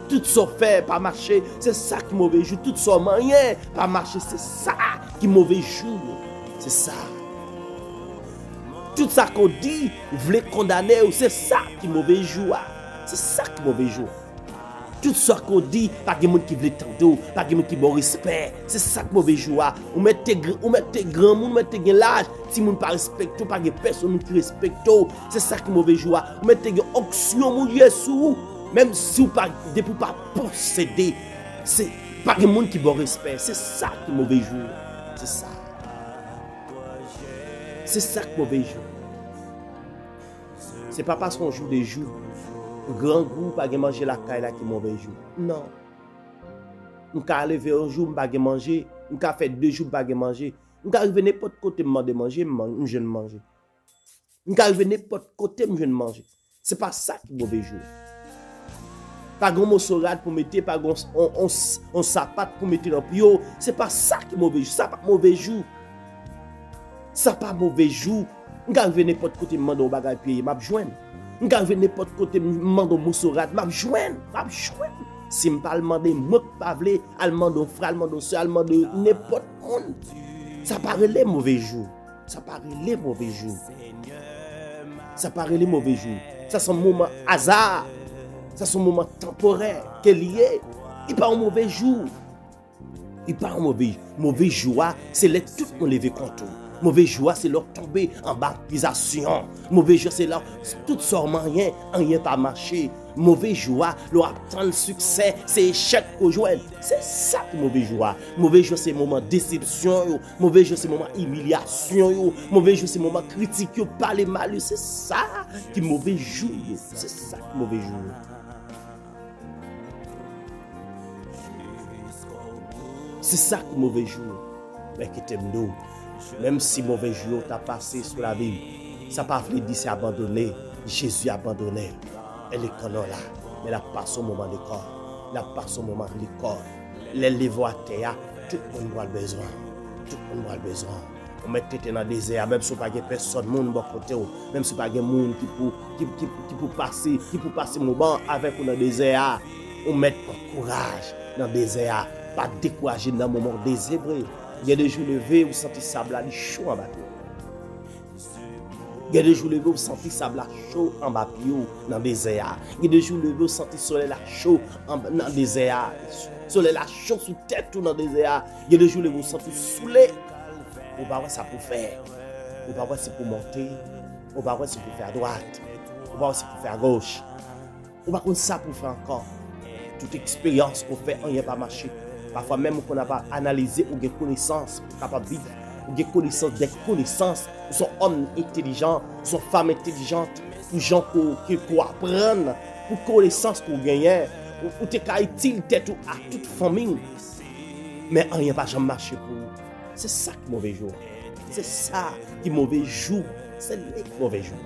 tout ça fait pas marcher. C'est ça qui est mauvais jour. Tout ça moyen pas marcher. C'est ça qui est mauvais jour. C'est ça. Tout ça qu'on dit, vous voulez condamner, c'est ça qui est mauvais jour. C'est ça qui est mauvais jour. Tout ça qu'on dit, pas de gens qui veulent tendre, pas de gens qui ont respect. C'est ça qui est mauvais jour. Vous mettez grand monde, vous mettez l'âge, si vous ne respectez pas, pas de personne qui respecte. C'est ça qui est mauvais jour. Vous mettez une onction, mon Jésus, même si vous ne pouvez pas posséder, c'est pas de gens qui ont respect. C'est ça qui est mauvais jour. C'est ça. C'est ça qui est mauvais jour. Ce n'est pas parce qu'on joue des jours, grand goût, pas de manger la caille là qui est mauvais jour. Non. On peut lever un jour, on peut manger. On peut faire 2 jours, on peut manger. On peut arriver n'importe côté, demander manger, je ne mange. On peut arriver n'importe côté, je ne mange. Ce n'est pas ça qui est mauvais jour. Pas de morceau pour mettre, pas de sapat pour mettre dans le pio. Ce n'est pas ça qui est mauvais jour. Ça n'est pas mauvais jour. Ça n'est pas mauvais jour. Je vais arriver n'importe côté, je vais demander un bagage pied, je vais joindre. Je vais arriver n'importe côté, je vais demander un moussorat, je vais joindre. Si je ne vais pas demander, moi qui ne pas je vais demander un frère, je vais demander un soeur, je vais demander n'importe monde. Ça paraît les mauvais jours. Ça paraît les mauvais jours. Ça paraît les mauvais jours. Ça c'est un moment hasard. Ça c'est un moment temporaire qui est lié. Il n'est pas un mauvais jour. Il n'est pas un mauvais jour. C'est les tout le monde levé contre. Mauvais joie, c'est leur tomber en baptisation. Mauvais joie, c'est leur tout sort rien, rien pas marché. Mauvais joie, leur attendre le succès, c'est échec au joindre. C'est ça que mauvais joie. Mauvais joie, c'est moment déception. Mauvais joie, c'est moment humiliation. Mauvais joie, c'est moment critique, parler mal. C'est ça qui mauvais jour. C'est ça qui mauvais jour. C'est ça qui mauvais jour. Mais qui t'aime nous. Même si mauvais jour t'a passé sur la vie, ça n'a pas voulu dire c'est abandonné. Jésus a abandonné. Elle est là, mais elle a passé au moment de corps. Elle a passé au moment de corps. Les livres à terre, tout le monde a besoin. Tout le monde a besoin. On met tête dans le désert, même si pas de personne, monde bon côté, même si pas de monde qui peut passer, mon banc avec nous dans le désert. On met courage dans le désert, pas décourager dans le moment déshébré. Il y a des jours levés où vous sentez sable chaud en bas. Il y a des jours levés où vous sentez sable chaud en bas dans le désert. Il y a des jours levés où vous sentez soleil chaud dans le désert. Soleil chaud sous tête tout dans le désert. Il y a des jours levés où vous sentez saoulé. Vous ne pouvez pas voir ça pour faire. Vous ne pouvez pas voir ça pour monter. Vous ne pouvez pas voir ça pour faire à droite. Vous ne pouvez pas voir ça pour faire à gauche. Vous ne pouvez pas voir ça pour faire encore. Toute expérience qu'on fait, on n'y a pas marché. Parfois même qu'on n'a pas analysé ou des connaissances capables de vivre, ou des connaissances, ou sont hommes intelligents, ou sont femmes intelligentes, ou gens qui apprennent, pour connaissances qu'on gagne, ou t'es utile tête à toute famille. Mais rien pas jamais marché pour vous. C'est ça qui est mauvais jour. C'est ça qui est mauvais jour. C'est les mauvais jours.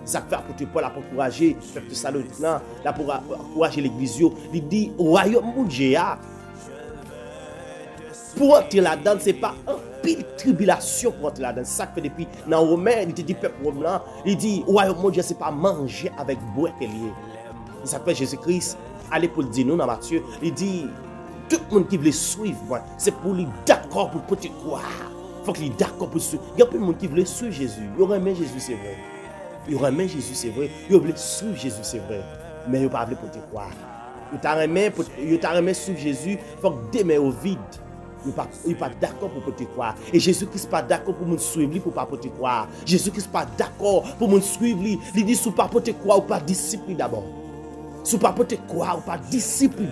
Ça fait apporter Paul pour encourager le peuple Thessaloniciens, là pour encourager l'église. Il dit royaume mon Dieu. Pour entrer là-dedans, ce n'est pas pile tribulation pour entrer là-dedans. Ça fait depuis dans Romain, il te dit peuple romain, il dit royaume mon Dieu, c'est pas manger avec boire qu'il y est. Ça fait Jésus-Christ, allez pour le dire nous dans Matthieu, il dit tout le monde qui veut suivre moi, c'est pour lui d'accord pour te croire. Faut qu'il est d'accord pour suivre. Il y a plein de monde qui veut suivre Jésus. Il aurait aimé Jésus, c'est vrai. Il aurait aimé Jésus, c'est vrai. Il aurait suivre Jésus, c'est vrai. Mais il n'a pas voulu pour te croire. Il t'a aimé suivre Jésus, il faut que des mains au vide. Il n'est pas d'accord pour te croire. Et Jésus-Christ n'est pas d'accord pour nous suivre pour pas te croire. Jésus-Christ n'est pas d'accord pour nous suivre. Il dit, si pas pour te croire ou pas disciple d'abord. Si pas pour te croire ou pas disciple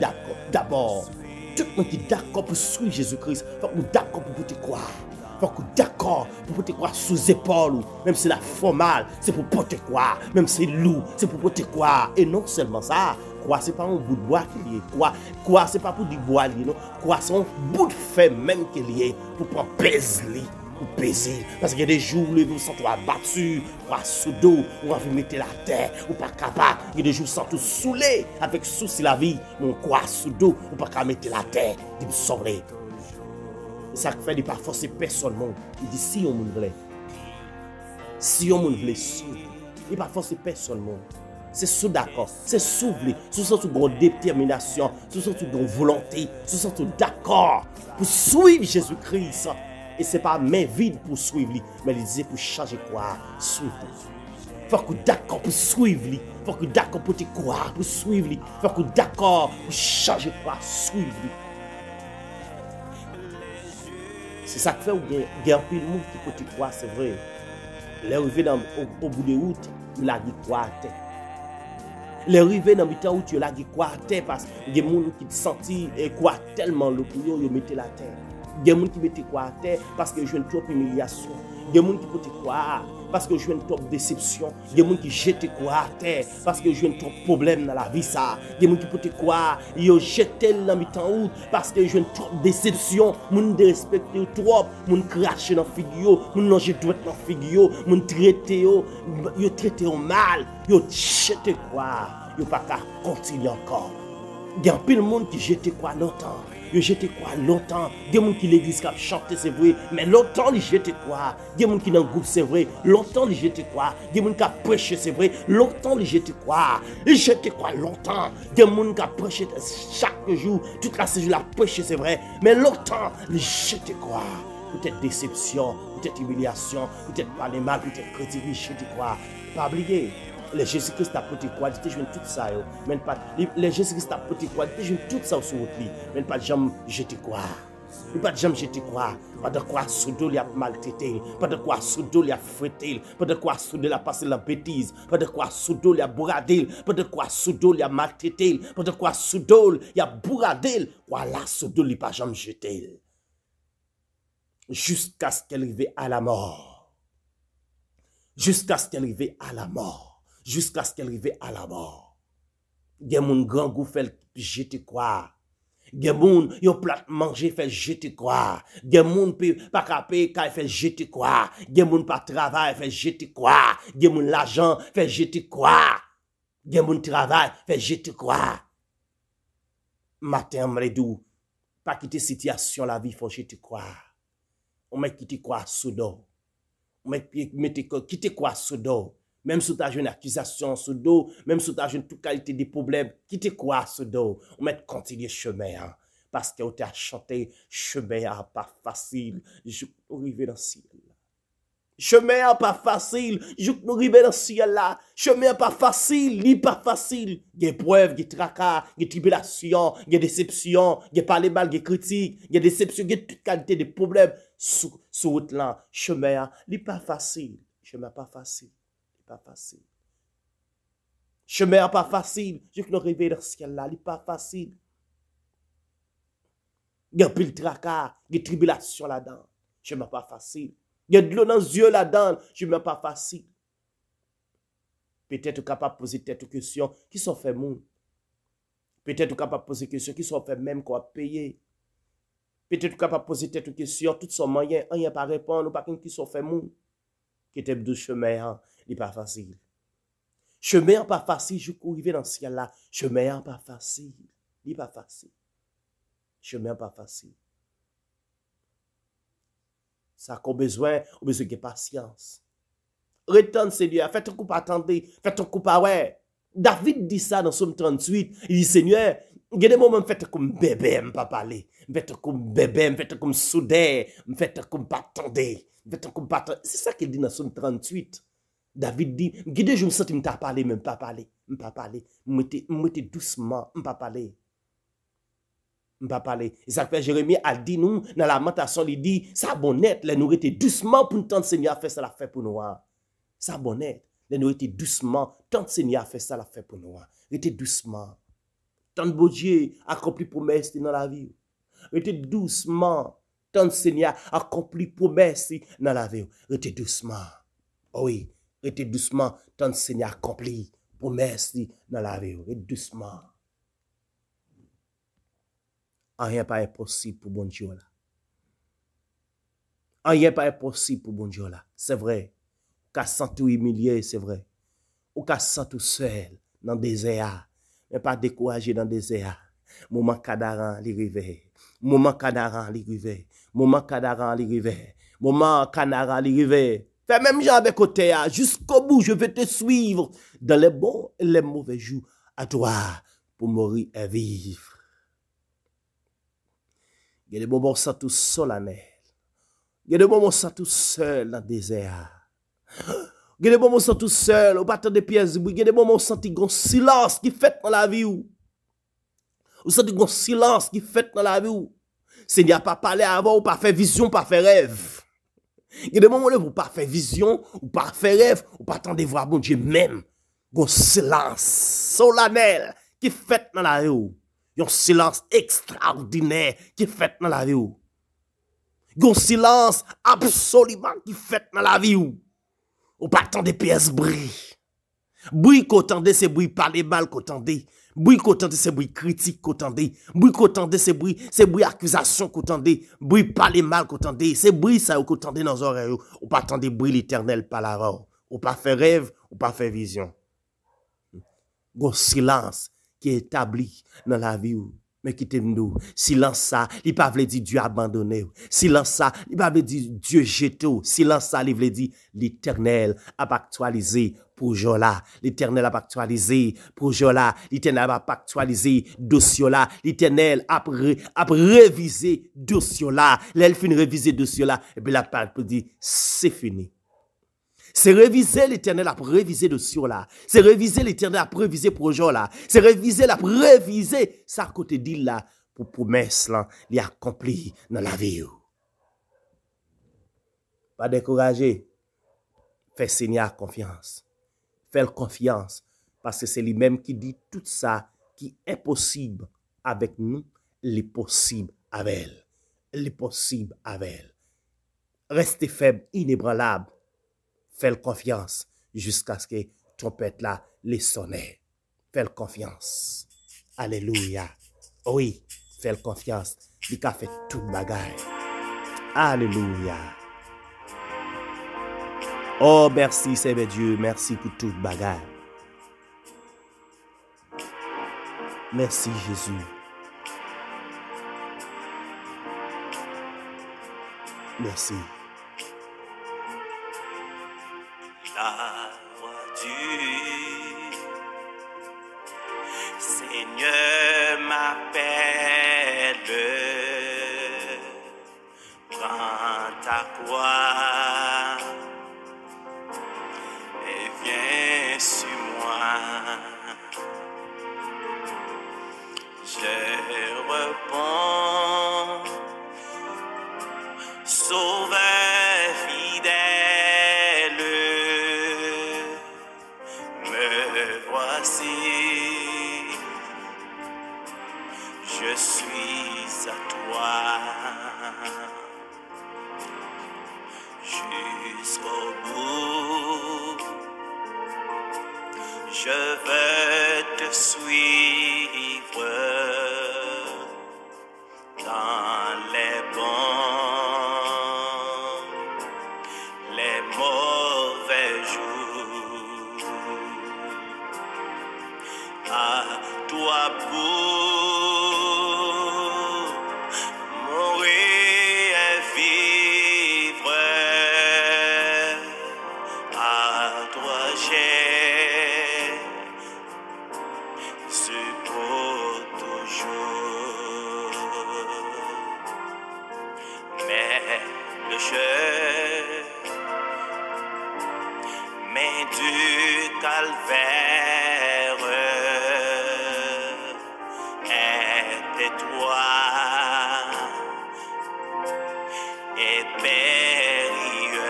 d'abord. Tout le monde qui est d'accord pour suivre Jésus-Christ, il faut que nous d'accord pour te croire. Il faut que nous d'accord pour te croire sous épaule. Même si la formale, c'est pour te croire. Même si c'est lourd, c'est pour te croire. Et non seulement ça. Croire, ce n'est pas un bout de bois qu'il y est. Croire, ce n'est pas pour du bois, non. Croire, c'est un bout de fer même qu'il y est pour prendre pèse, pour peser. Parce qu'il y a des jours où vous sentez abattu, croire sous dos, ou envie de mettre la terre, ou pas capable. Il y a des jours où vous sentez saoulé, avec souci la vie, mais croire sous dos, ou pas capable mettre la terre, il me sauver. Ça fait, il ne pas forcer personne, non. Il dit, si on me voulait, si on me voulait suivre, il ne pas forcer personne, non. C'est sous d'accord, c'est soufflé, c'est sous grande détermination, c'est sous grande volonté, c'est sous d'accord pour suivre Jésus-Christ. Et ce n'est pas main vide pour suivre lui, mais il disait pour changer quoi, suivre. Il faut que d'accord pour suivre lui, il faut que d'accord pour te croire, pour suivre lui, il faut que d'accord pour changer quoi, suivre lui. C'est ça que fait ou bien un peu de monde qui peut te croire, c'est vrai. L'arrivée au bout de route, il a dit quoi à terre. L'arrivée dans le temps où tu as dit quoi à terre parce que il y a des gens qui te sentent quoi tellement le pour ils mettent la terre. Il y a des gens qui mettent quoi à terre parce que je viens trop humiliation. Il y a des gens qui peuvent te croire parce que je viens trop déception. Il y a des gens qui jettent quoi à terre parce que je viens trop problème dans la vie ça. Il y a des gens qui peuvent te croire ils jettent dans le temps où parce que je viens trop déception. Moun de respecter trop, moun cracher dans figure, moun longer droit dans figure, moun traiter yo traiter mal, yo jeter quoi, yo pas qu'à continuer encore. Il y a plein de monde qui jette quoi longtemps. Yo jette quoi longtemps. Il y a des gens qui l'église qui chanté c'est vrai, mais longtemps ils jettent quoi. Il y a des gens qui dans le groupe c'est vrai, longtemps ils jettent quoi. Il y a des gens qui prêché c'est vrai, longtemps ils jettent quoi. Ils jettent quoi longtemps. Il y a des gens qui prêché chaque jour, toute la saison la prêché c'est vrai, mais longtemps ils jettent quoi. Peut-être déception, peut-être humiliation, peut-être parler mal, peut-être critiquer, ils jettent quoi. Pas oublier. Les Jésus-Christ a porté quoi, il joue tout ça, même pas. Les Jésus-Christ a porté quoi, il joue tout ça sur votre lit, même pas de jambe jeter quoi. Il pas de jambe jeter quoi, pas de quoi sous dos il a maltraité, pas de quoi sous dos il a fouetté, pas de quoi sous dos il a passé la bêtise, pas de quoi sous dos il a bourradé, pas de quoi sous dos il a maltraité, pas de quoi sous dos il a bourradé, voilà sous dos il pas jambe jeté. Jusqu'à ce qu'elle arrive à la mort. Jusqu'à ce qu'elle arrive à la mort. Jusqu'à ce qu'elle arrive à la mort. Il y a mon grand goût fait jeter quoi. Il y a mon yo plat manger fait jeter quoi. Il y a mon pas capé quand fait jeter quoi. Il y a mon pas travail fait jeter quoi. Il y a mon l'argent fait jeter quoi. Il y a mon travail fait jeter quoi. Matin m'redou pas quitter situation la vie faut jeter quoi. On met quitter quoi sous dos. On met quitter quoi sous dos. Même si tu as une accusation sur dos, même si tu as une toute qualité de problèmes, qui te croit sur dos, on met continuer chemin. Hein, parce que tu as chanté, chemin pas facile, je arriver dans le ciel. Chemin pas facile, je arriver dans le ciel là. Chemin pas facile, ni pas facile. Il y a épreuves, il y a tracas, il y a tribulation, il y a déception, il y a parler mal, il y a critique, il y a déception, il y a toute qualité de problèmes sur route là. Chemin, n'est pas facile. Chemin pas facile. Pas facile. Chemin pas facile. Je ne rêve dans ce ciel là, il pas facile. Il y a pile tracas, il y a tribulation là-dedans. Chemin pas facile. Il y a de l'eau dans les yeux là-dedans, chemin pas facile. Peut-être capable de poser tête aux questions qui sont fait monde. Peut-être capable de poser des questions qui sont fait même quoi payer. Peut-être capable de poser tête aux questions, tout son moyen, rien pas répondre, ou pas qui sont fait monde. Qui était de chemin. Il n'est pas facile. Chemin pas facile, je cours arriver dans ce ciel là. Chemin pas facile. Il n'est pas facile. Chemin pas facile. Ça qu'on besoin de patience. Retourne Seigneur, faites un coup attendre, faites un coup ouais. David dit ça dans Somme 38. Il dit Seigneur, il y a des moments faites comme bébé, m'pas parler. Faites comme bébé, faites comme soudé, faites comme pas attendre, faites comme pas attendre. C'est ça qu'il dit dans Somme 38. David dit, guide je me sens m'ta parler même pas parler, m'pas parler. Mettez doucement, m'pas parler. M'pas parler. Et ça fait Jérémie a dit nous dans la lamentation, il dit ça bonnette, les nous était doucement pour entendre Seigneur faire ça la fait pour nous. Ça bonnette. Les nous étaient doucement. Tant que Seigneur a fait ça, la fait pour nous. Était doucement. Tant que Dieu accompli promesse dans la vie. Était doucement. Tant que Seigneur accompli promesse dans la vie. Était doucement. Oh oui. Était doucement. Tant que Seigneur accompli promesse dans la vie. Était doucement. Rien pas impossible pour bon Dieu là. Rien pas impossible pour bon Dieu là. C'est vrai. Qu'à sentir humilié, c'est vrai. Ou qu'à sentir seul dans le désert. Mais pas découragé dans le désert. Moment cadaran, li rive. Moment cadaran, li rive. Moment cadaran, li rive. Moment canaran, li rive. Fais même genre avec côté, jusqu'au bout, je vais te suivre dans les bons et les mauvais jours à toi pour mourir et vivre. Il y a des moments où on sent tout solennel. Il y a des moments où on sent tout seul dans le désert. Il y a des moments où on sent tout seul, au battant des pièces, il y a des moments où on sent un silence qui fait dans la vie. On sent un silence qui fait dans la vie. Seigneur pas parlé avant, ou pas fait vision, pas fait rêve. Il y a des moments où vous pas fait vision, ou pas fait rêve, ou pas attendre voir bon Dieu même. Un silence solennel qui fait dans la vie. Un silence extraordinaire qui fait dans la vie. Un silence absolument qui fait dans la vie. Ou pas tant de pièces bruit. Bruit qu'attendez, c'est bruit parler mal qu'attendez. Bruit qu'attendez, c'est bruit critique qu'attendez. Bruit qu'attendez, c'est bruit accusation qu'attendez. Bruit parler mal qu'attendez. C'est bruit ça qu'attendez dans les oreilles. Ou pas attendez bruit l'éternel par la voix. Ou pas faire rêve, ou pas faire vision. Un silence qui est établi dans la vie. Mais qui nous, silence ça, il pas veut dire Dieu abandonné. Silence ça, il pas veut dire Dieu jeté. Silence ça, il veut dire l'Éternel a actualisé pour Jola. L'Éternel a actualisé pour Jola. L'Éternel a actualisé dossier là. L'Éternel a révisé dossier là. L'elle finit réviser dossier là. Et puis la parole peut dire c'est fini. C'est réviser l'Éternel à réviser dossier là. C'est réviser l'Éternel à réviser projet là. C'est réviser la réviser ça côté dit là pour promesse là, il accompli dans la vie. Pas décourager. Fais Seigneur confiance. Fais confiance parce que c'est lui-même qui dit tout ça qui est possible avec nous, les possible avec elle. Les possible avec elle. Restez faible, inébranlable. Fais confiance jusqu'à ce que trompette là les sonne. Fais confiance. Alléluia. Oui, fais confiance. Il a fait toute bagaille. Alléluia. Oh, merci Seigneur Dieu, merci pour toute bagaille. Merci Jésus. Merci. La voiture, Seigneur m'appelle, prends ta croix et viens sur moi. Je réponds, Sauveur fidèle, me voici, je suis à toi, jusqu'au bout, je veux te suivre dans les bons, les mauvais jours. À toi pour mourir et vivre pécheur, mais du calvaire était toi et périlleux.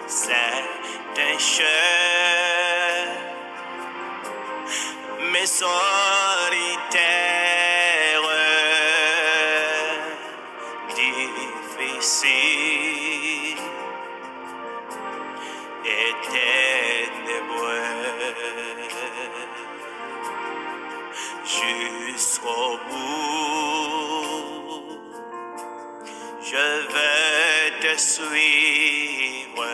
C'est un cheur, mais solitaire, difficile et ténébreux. Jusqu'au bout, je veux te suivre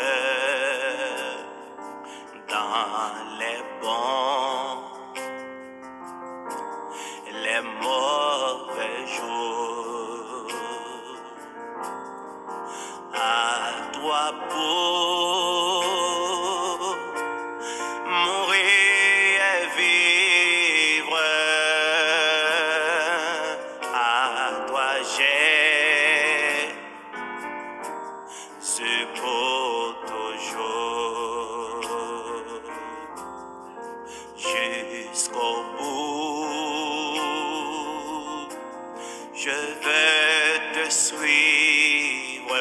dans les bons, les mauvais jours. À toi pour mourir et vivre, à toi j'ai ce pour toujours. Jusqu'au bout, je veux te suivre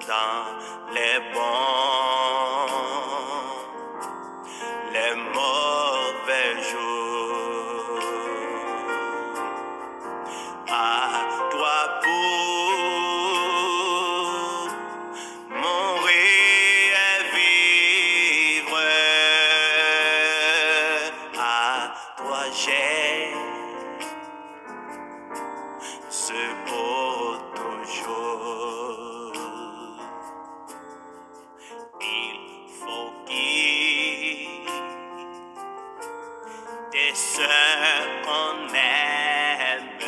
dans les bons, les mauvais jours. À toi pour mourir et vivre, à toi j'ai ce pour toujours. Il faut qu'il tes sœurs qu'on aime,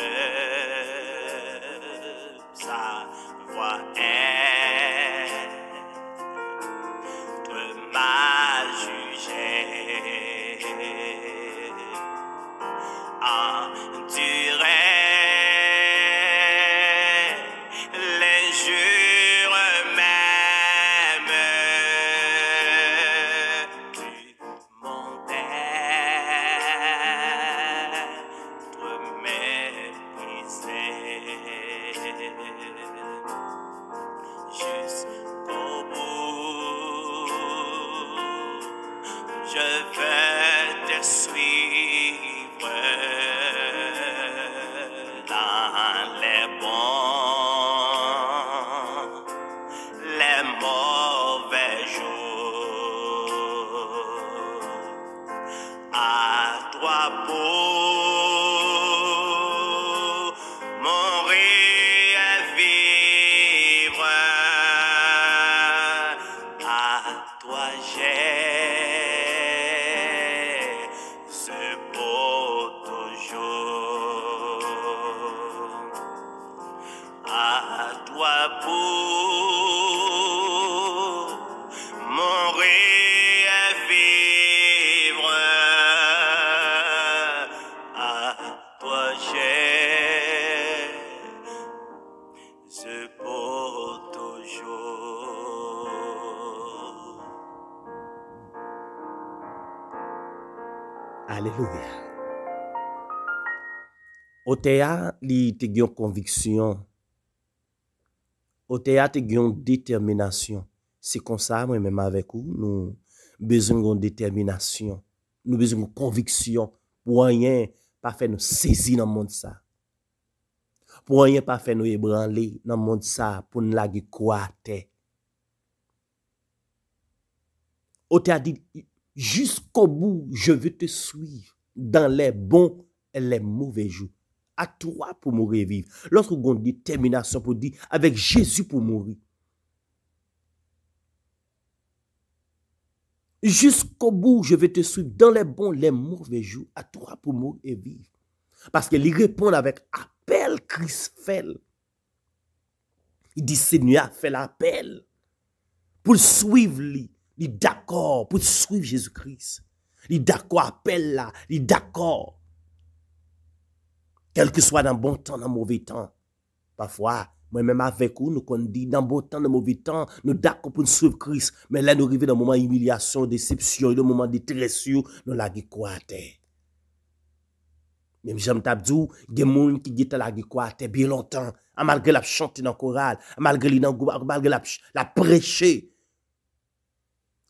sa voix être mal jugée, endurer l'injure même du monde, être méprisé. Jusqu'au bout, je veux te suivre dans les bons, les mauvais jours. À toi pour mourir et vivre, à toi j'ai ce pour toujours. À toi pour mourir et vivre, à toi j'ai ce pour toujours. Alléluia. Otea li te gen conviction. Otea te gen détermination. C'est comme ça, moi-même avec vous, nous besoin de détermination. Nous besoin de conviction. Pour rien, pas faire nous saisir dans le monde ça. Pour rien, pas faire nous ébranler dans le monde ça, pour nous laguer quoi à terre. Otea dit, jusqu'au bout, je veux te suivre dans les bons et les mauvais jours. À toi pour mourir et vivre. Lorsque vous avez une détermination pour dire, avec Jésus pour mourir. Jusqu'au bout, je vais te suivre dans les bons, les mauvais jours. À toi pour mourir et vivre. Parce qu'il répond avec appel Christ fait. Il dit, Seigneur fait l'appel pour suivre lui. Il est d'accord pour suivre Jésus-Christ. Il est d'accord, appel là. Il est d'accord. Quel que soit dans bon temps, dans mauvais temps. Parfois, moi-même avec vous, nous qu'on dit dans bon temps, dans mauvais temps, nous d'accord pour nous suivre Christ. Mais là, nous arrivons dans le moment d'humiliation, déception, le moment de détresse, nous la quoi à terre. Même j'aime t'abdou, il y a des gens qui ont la quoi à terre bien longtemps, malgré la chanter dans le choral, malgré la prêcher.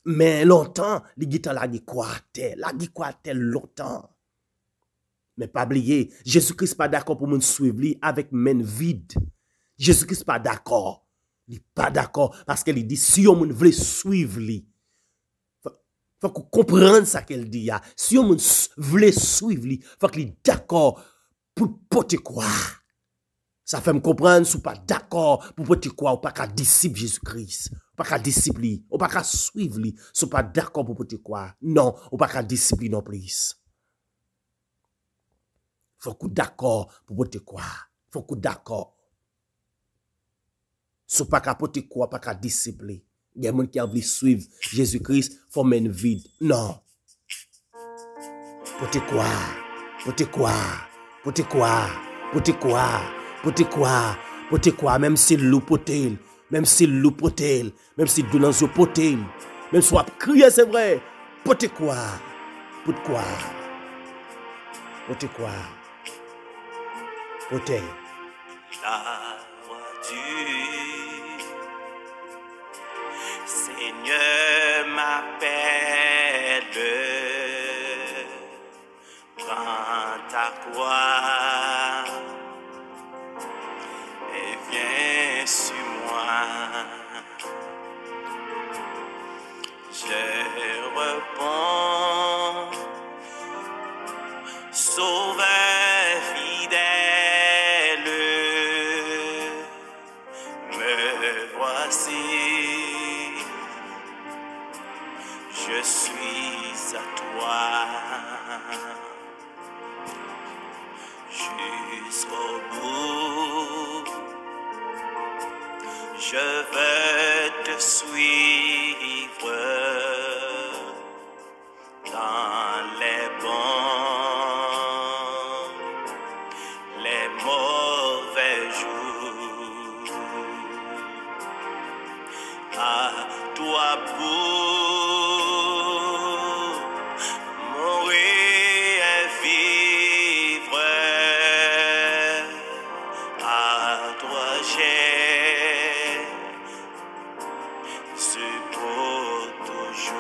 Mais longtemps, ils ont la quoi à terre, longtemps. Mais pas oublier, Jésus-Christ pas d'accord pour nous suivre lui avec main vide. Jésus-Christ pas d'accord. Il pas d'accord parce qu'il dit si on veut suivre lui, faut qu'on comprenne ça qu'elle dit. Si on veut suivre lui, faut qu'il est d'accord pour porter quoi. Ça fait me comprendre si pas d'accord pour porter quoi ou pas qu'à disciple Jésus-Christ, ou pas qu'à disciple lui, ou pas qu'à suivre lui, si pas d'accord pour porter quoi. Non, ou pas qu'à disciple non plus. Faut qu'on d'accord pour porter quoi. Faut qu'on d'accord. Si pas qu'à porter quoi, pas qu'à discipler. Il y a des gens qui ont voulu suivre Jésus-Christ, faut mener vide. Non. Porter quoi? Porter quoi? Porter quoi? Porter quoi? Porter quoi? Porter quoi? Même si le loup potel, même si le loup potel, même si le loup potel, même si on crier, c'est vrai. Porter quoi? Porter quoi? Porter quoi? Porter. La voiture, Seigneur m'appelle, prends ta croix et viens sur moi. Je réponds, Sauveur fidèle, me voici, je suis à toi, jusqu'au bout, je veux te suivre dans les bons, les mauvais jours. À toi pour mourir et vivre, à toi j'ai ce pour toujours.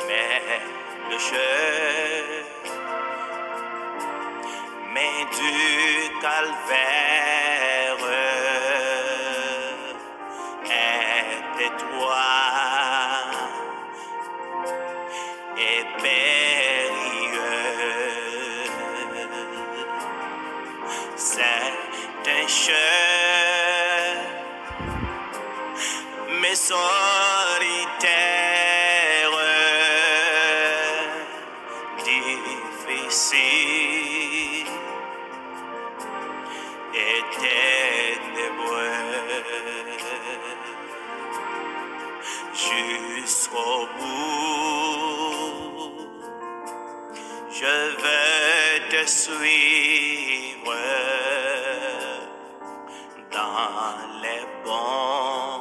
Mais le jeu mais du calvaire est toi et périlleux. C'est un jeu mais solitaire, difficile et ténébreux, jusqu'au bout, je veux te suivre dans les bons,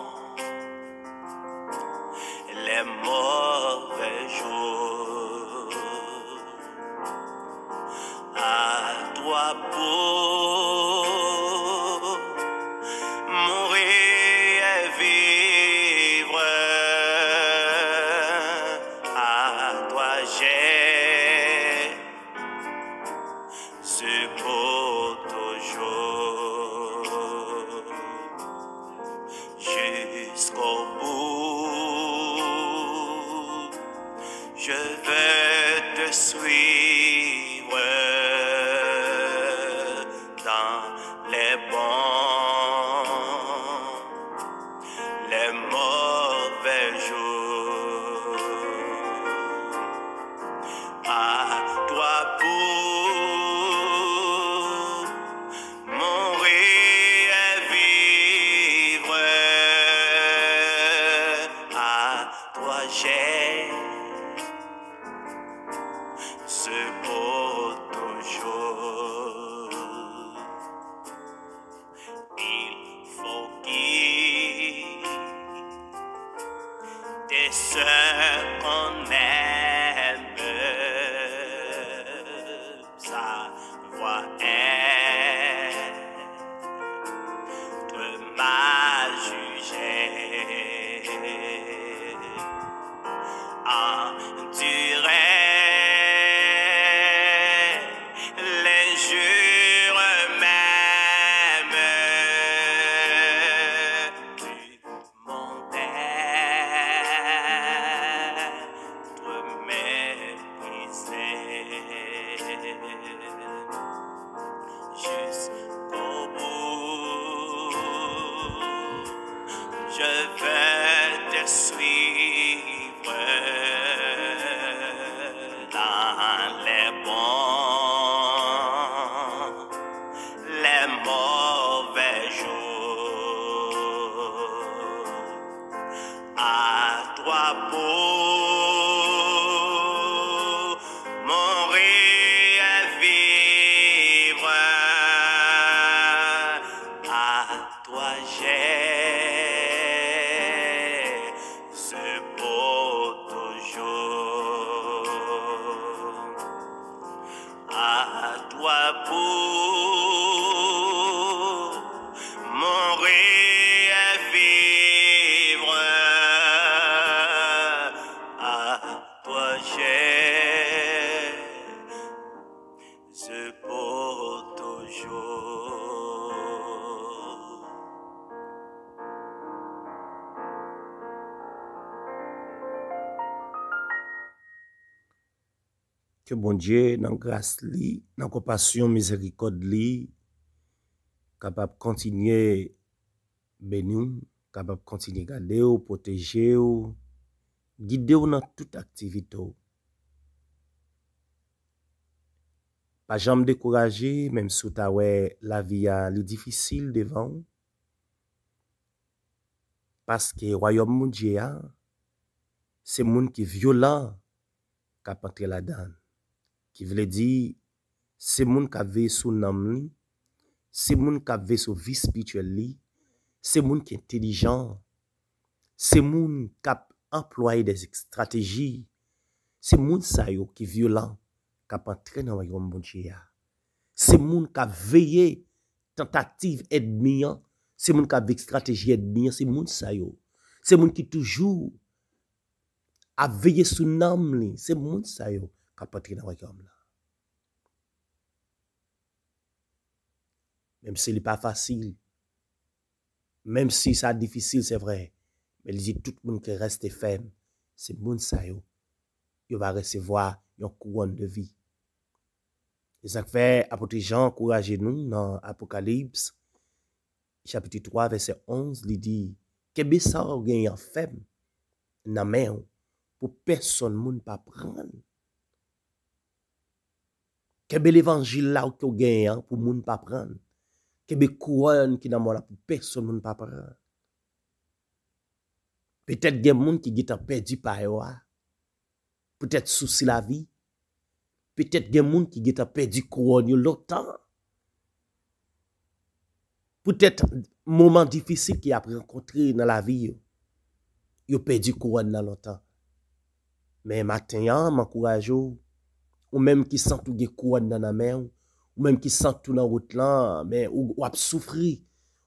les mauvais jours. À toi pour mourir et vivre, à toi j'ai ce pour toujours, jusqu'au bout, je veux te suivre dans les bons, les mauvais jours. À toi pour je vais te suivre dans les bons, les mauvais jours. À toi pour mourir et vivre, à toi j'ai ce beau toujours. À toi pour mourir et vivre, à toi j'ai ce beau toujours. Que bon Dieu, dans grâce li, dans compassion, miséricorde li, capable continuer bénir, capable continuer garder ou protéger ou guider ou dans toute activité. Pas jamais décourager, même si ta ouais la vie a li difficile devant, parce que royaume mon Dieu c'est monde qui violent qui entrer là-dedans, qui veut dire c'est monde qui veut sous nom, c'est monde qui veut sous vie spirituelle, c'est monde qui est intelligent, c'est monde qui employé des stratégies, c'est monde ça yo qui violent qui entrer dans le royaume mon Dieu. C'est monde qui veillé tentative ennemi, c'est monde qui avec stratégie ennemi, c'est monde ça yo. C'est monde qui toujours a veillé sous nom, c'est monde ça yo qui entrer dans le royaume là. Même si ce n'est pas facile, même si c'est difficile, c'est vrai, mais il dit tout le monde qui reste ferme, c'est monde ça yo, il va recevoir une couronne de vie. Et ça fait apôtre Jean encourager nous dans Apocalypse chapitre 3 verset 11, il dit que ça gagne faible dans main pour personne monde pas prendre. Que l'évangile là que gagne pour monde pas prendre. Que couronne qui dans là pour personne monde pas prendre. Peut-être des monde qui ont perdu par yo, peut-être souci la vie. Peut-être des gens qui ont perdu couronne longtemps. Peut-être moment difficile qui a rencontré dans la vie, ils ont perdu couronne dans longtemps. Mais maintenant, m'encourage ou même qui sent tout couronne dans la main, ou même qui sent tout dans route là, mais ou a souffrir,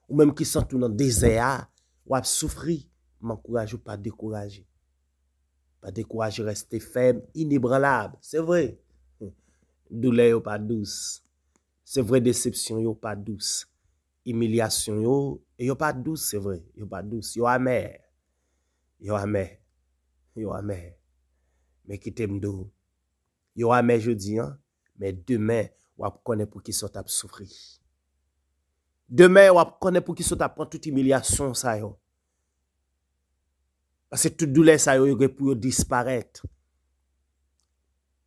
ou même qui sent tout dans désert, ou a souffrir, m'encourage pas décourager. Pas décourager, rester ferme, inébranlable, c'est vrai. Douleur yo pas douce. C'est vrai, déception yo pas douce. Humiliation yo pas douce, c'est vrai. Yo pas douce, yo amer. Yo amer. Yo amer. Mais qui t'aime dou. Yo amer jeudi mais demain ou ap connaît pour qui sont ap souffrir. Demain ou ap connaît pour qui sont ap prendre toute humiliation ça yo. Parce que toute douleur ça yo pour disparaître.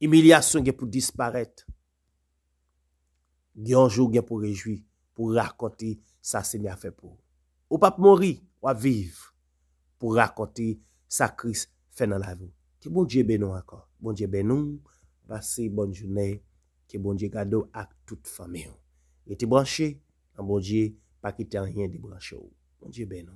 Humiliation pour disparaître. Un jour pour réjouir, pour raconter ça Seigneur fait pour. Ou pas mourir, ou vivre pour raconter ça Christ fait dans la vie. Que bon Dieu bénisse encore. Bon Dieu bénisse. Passez bonne journée. Que bon Dieu garde à toute famille. Et te branché, bon Dieu pas quitter rien de branché. Bon Dieu bénisse.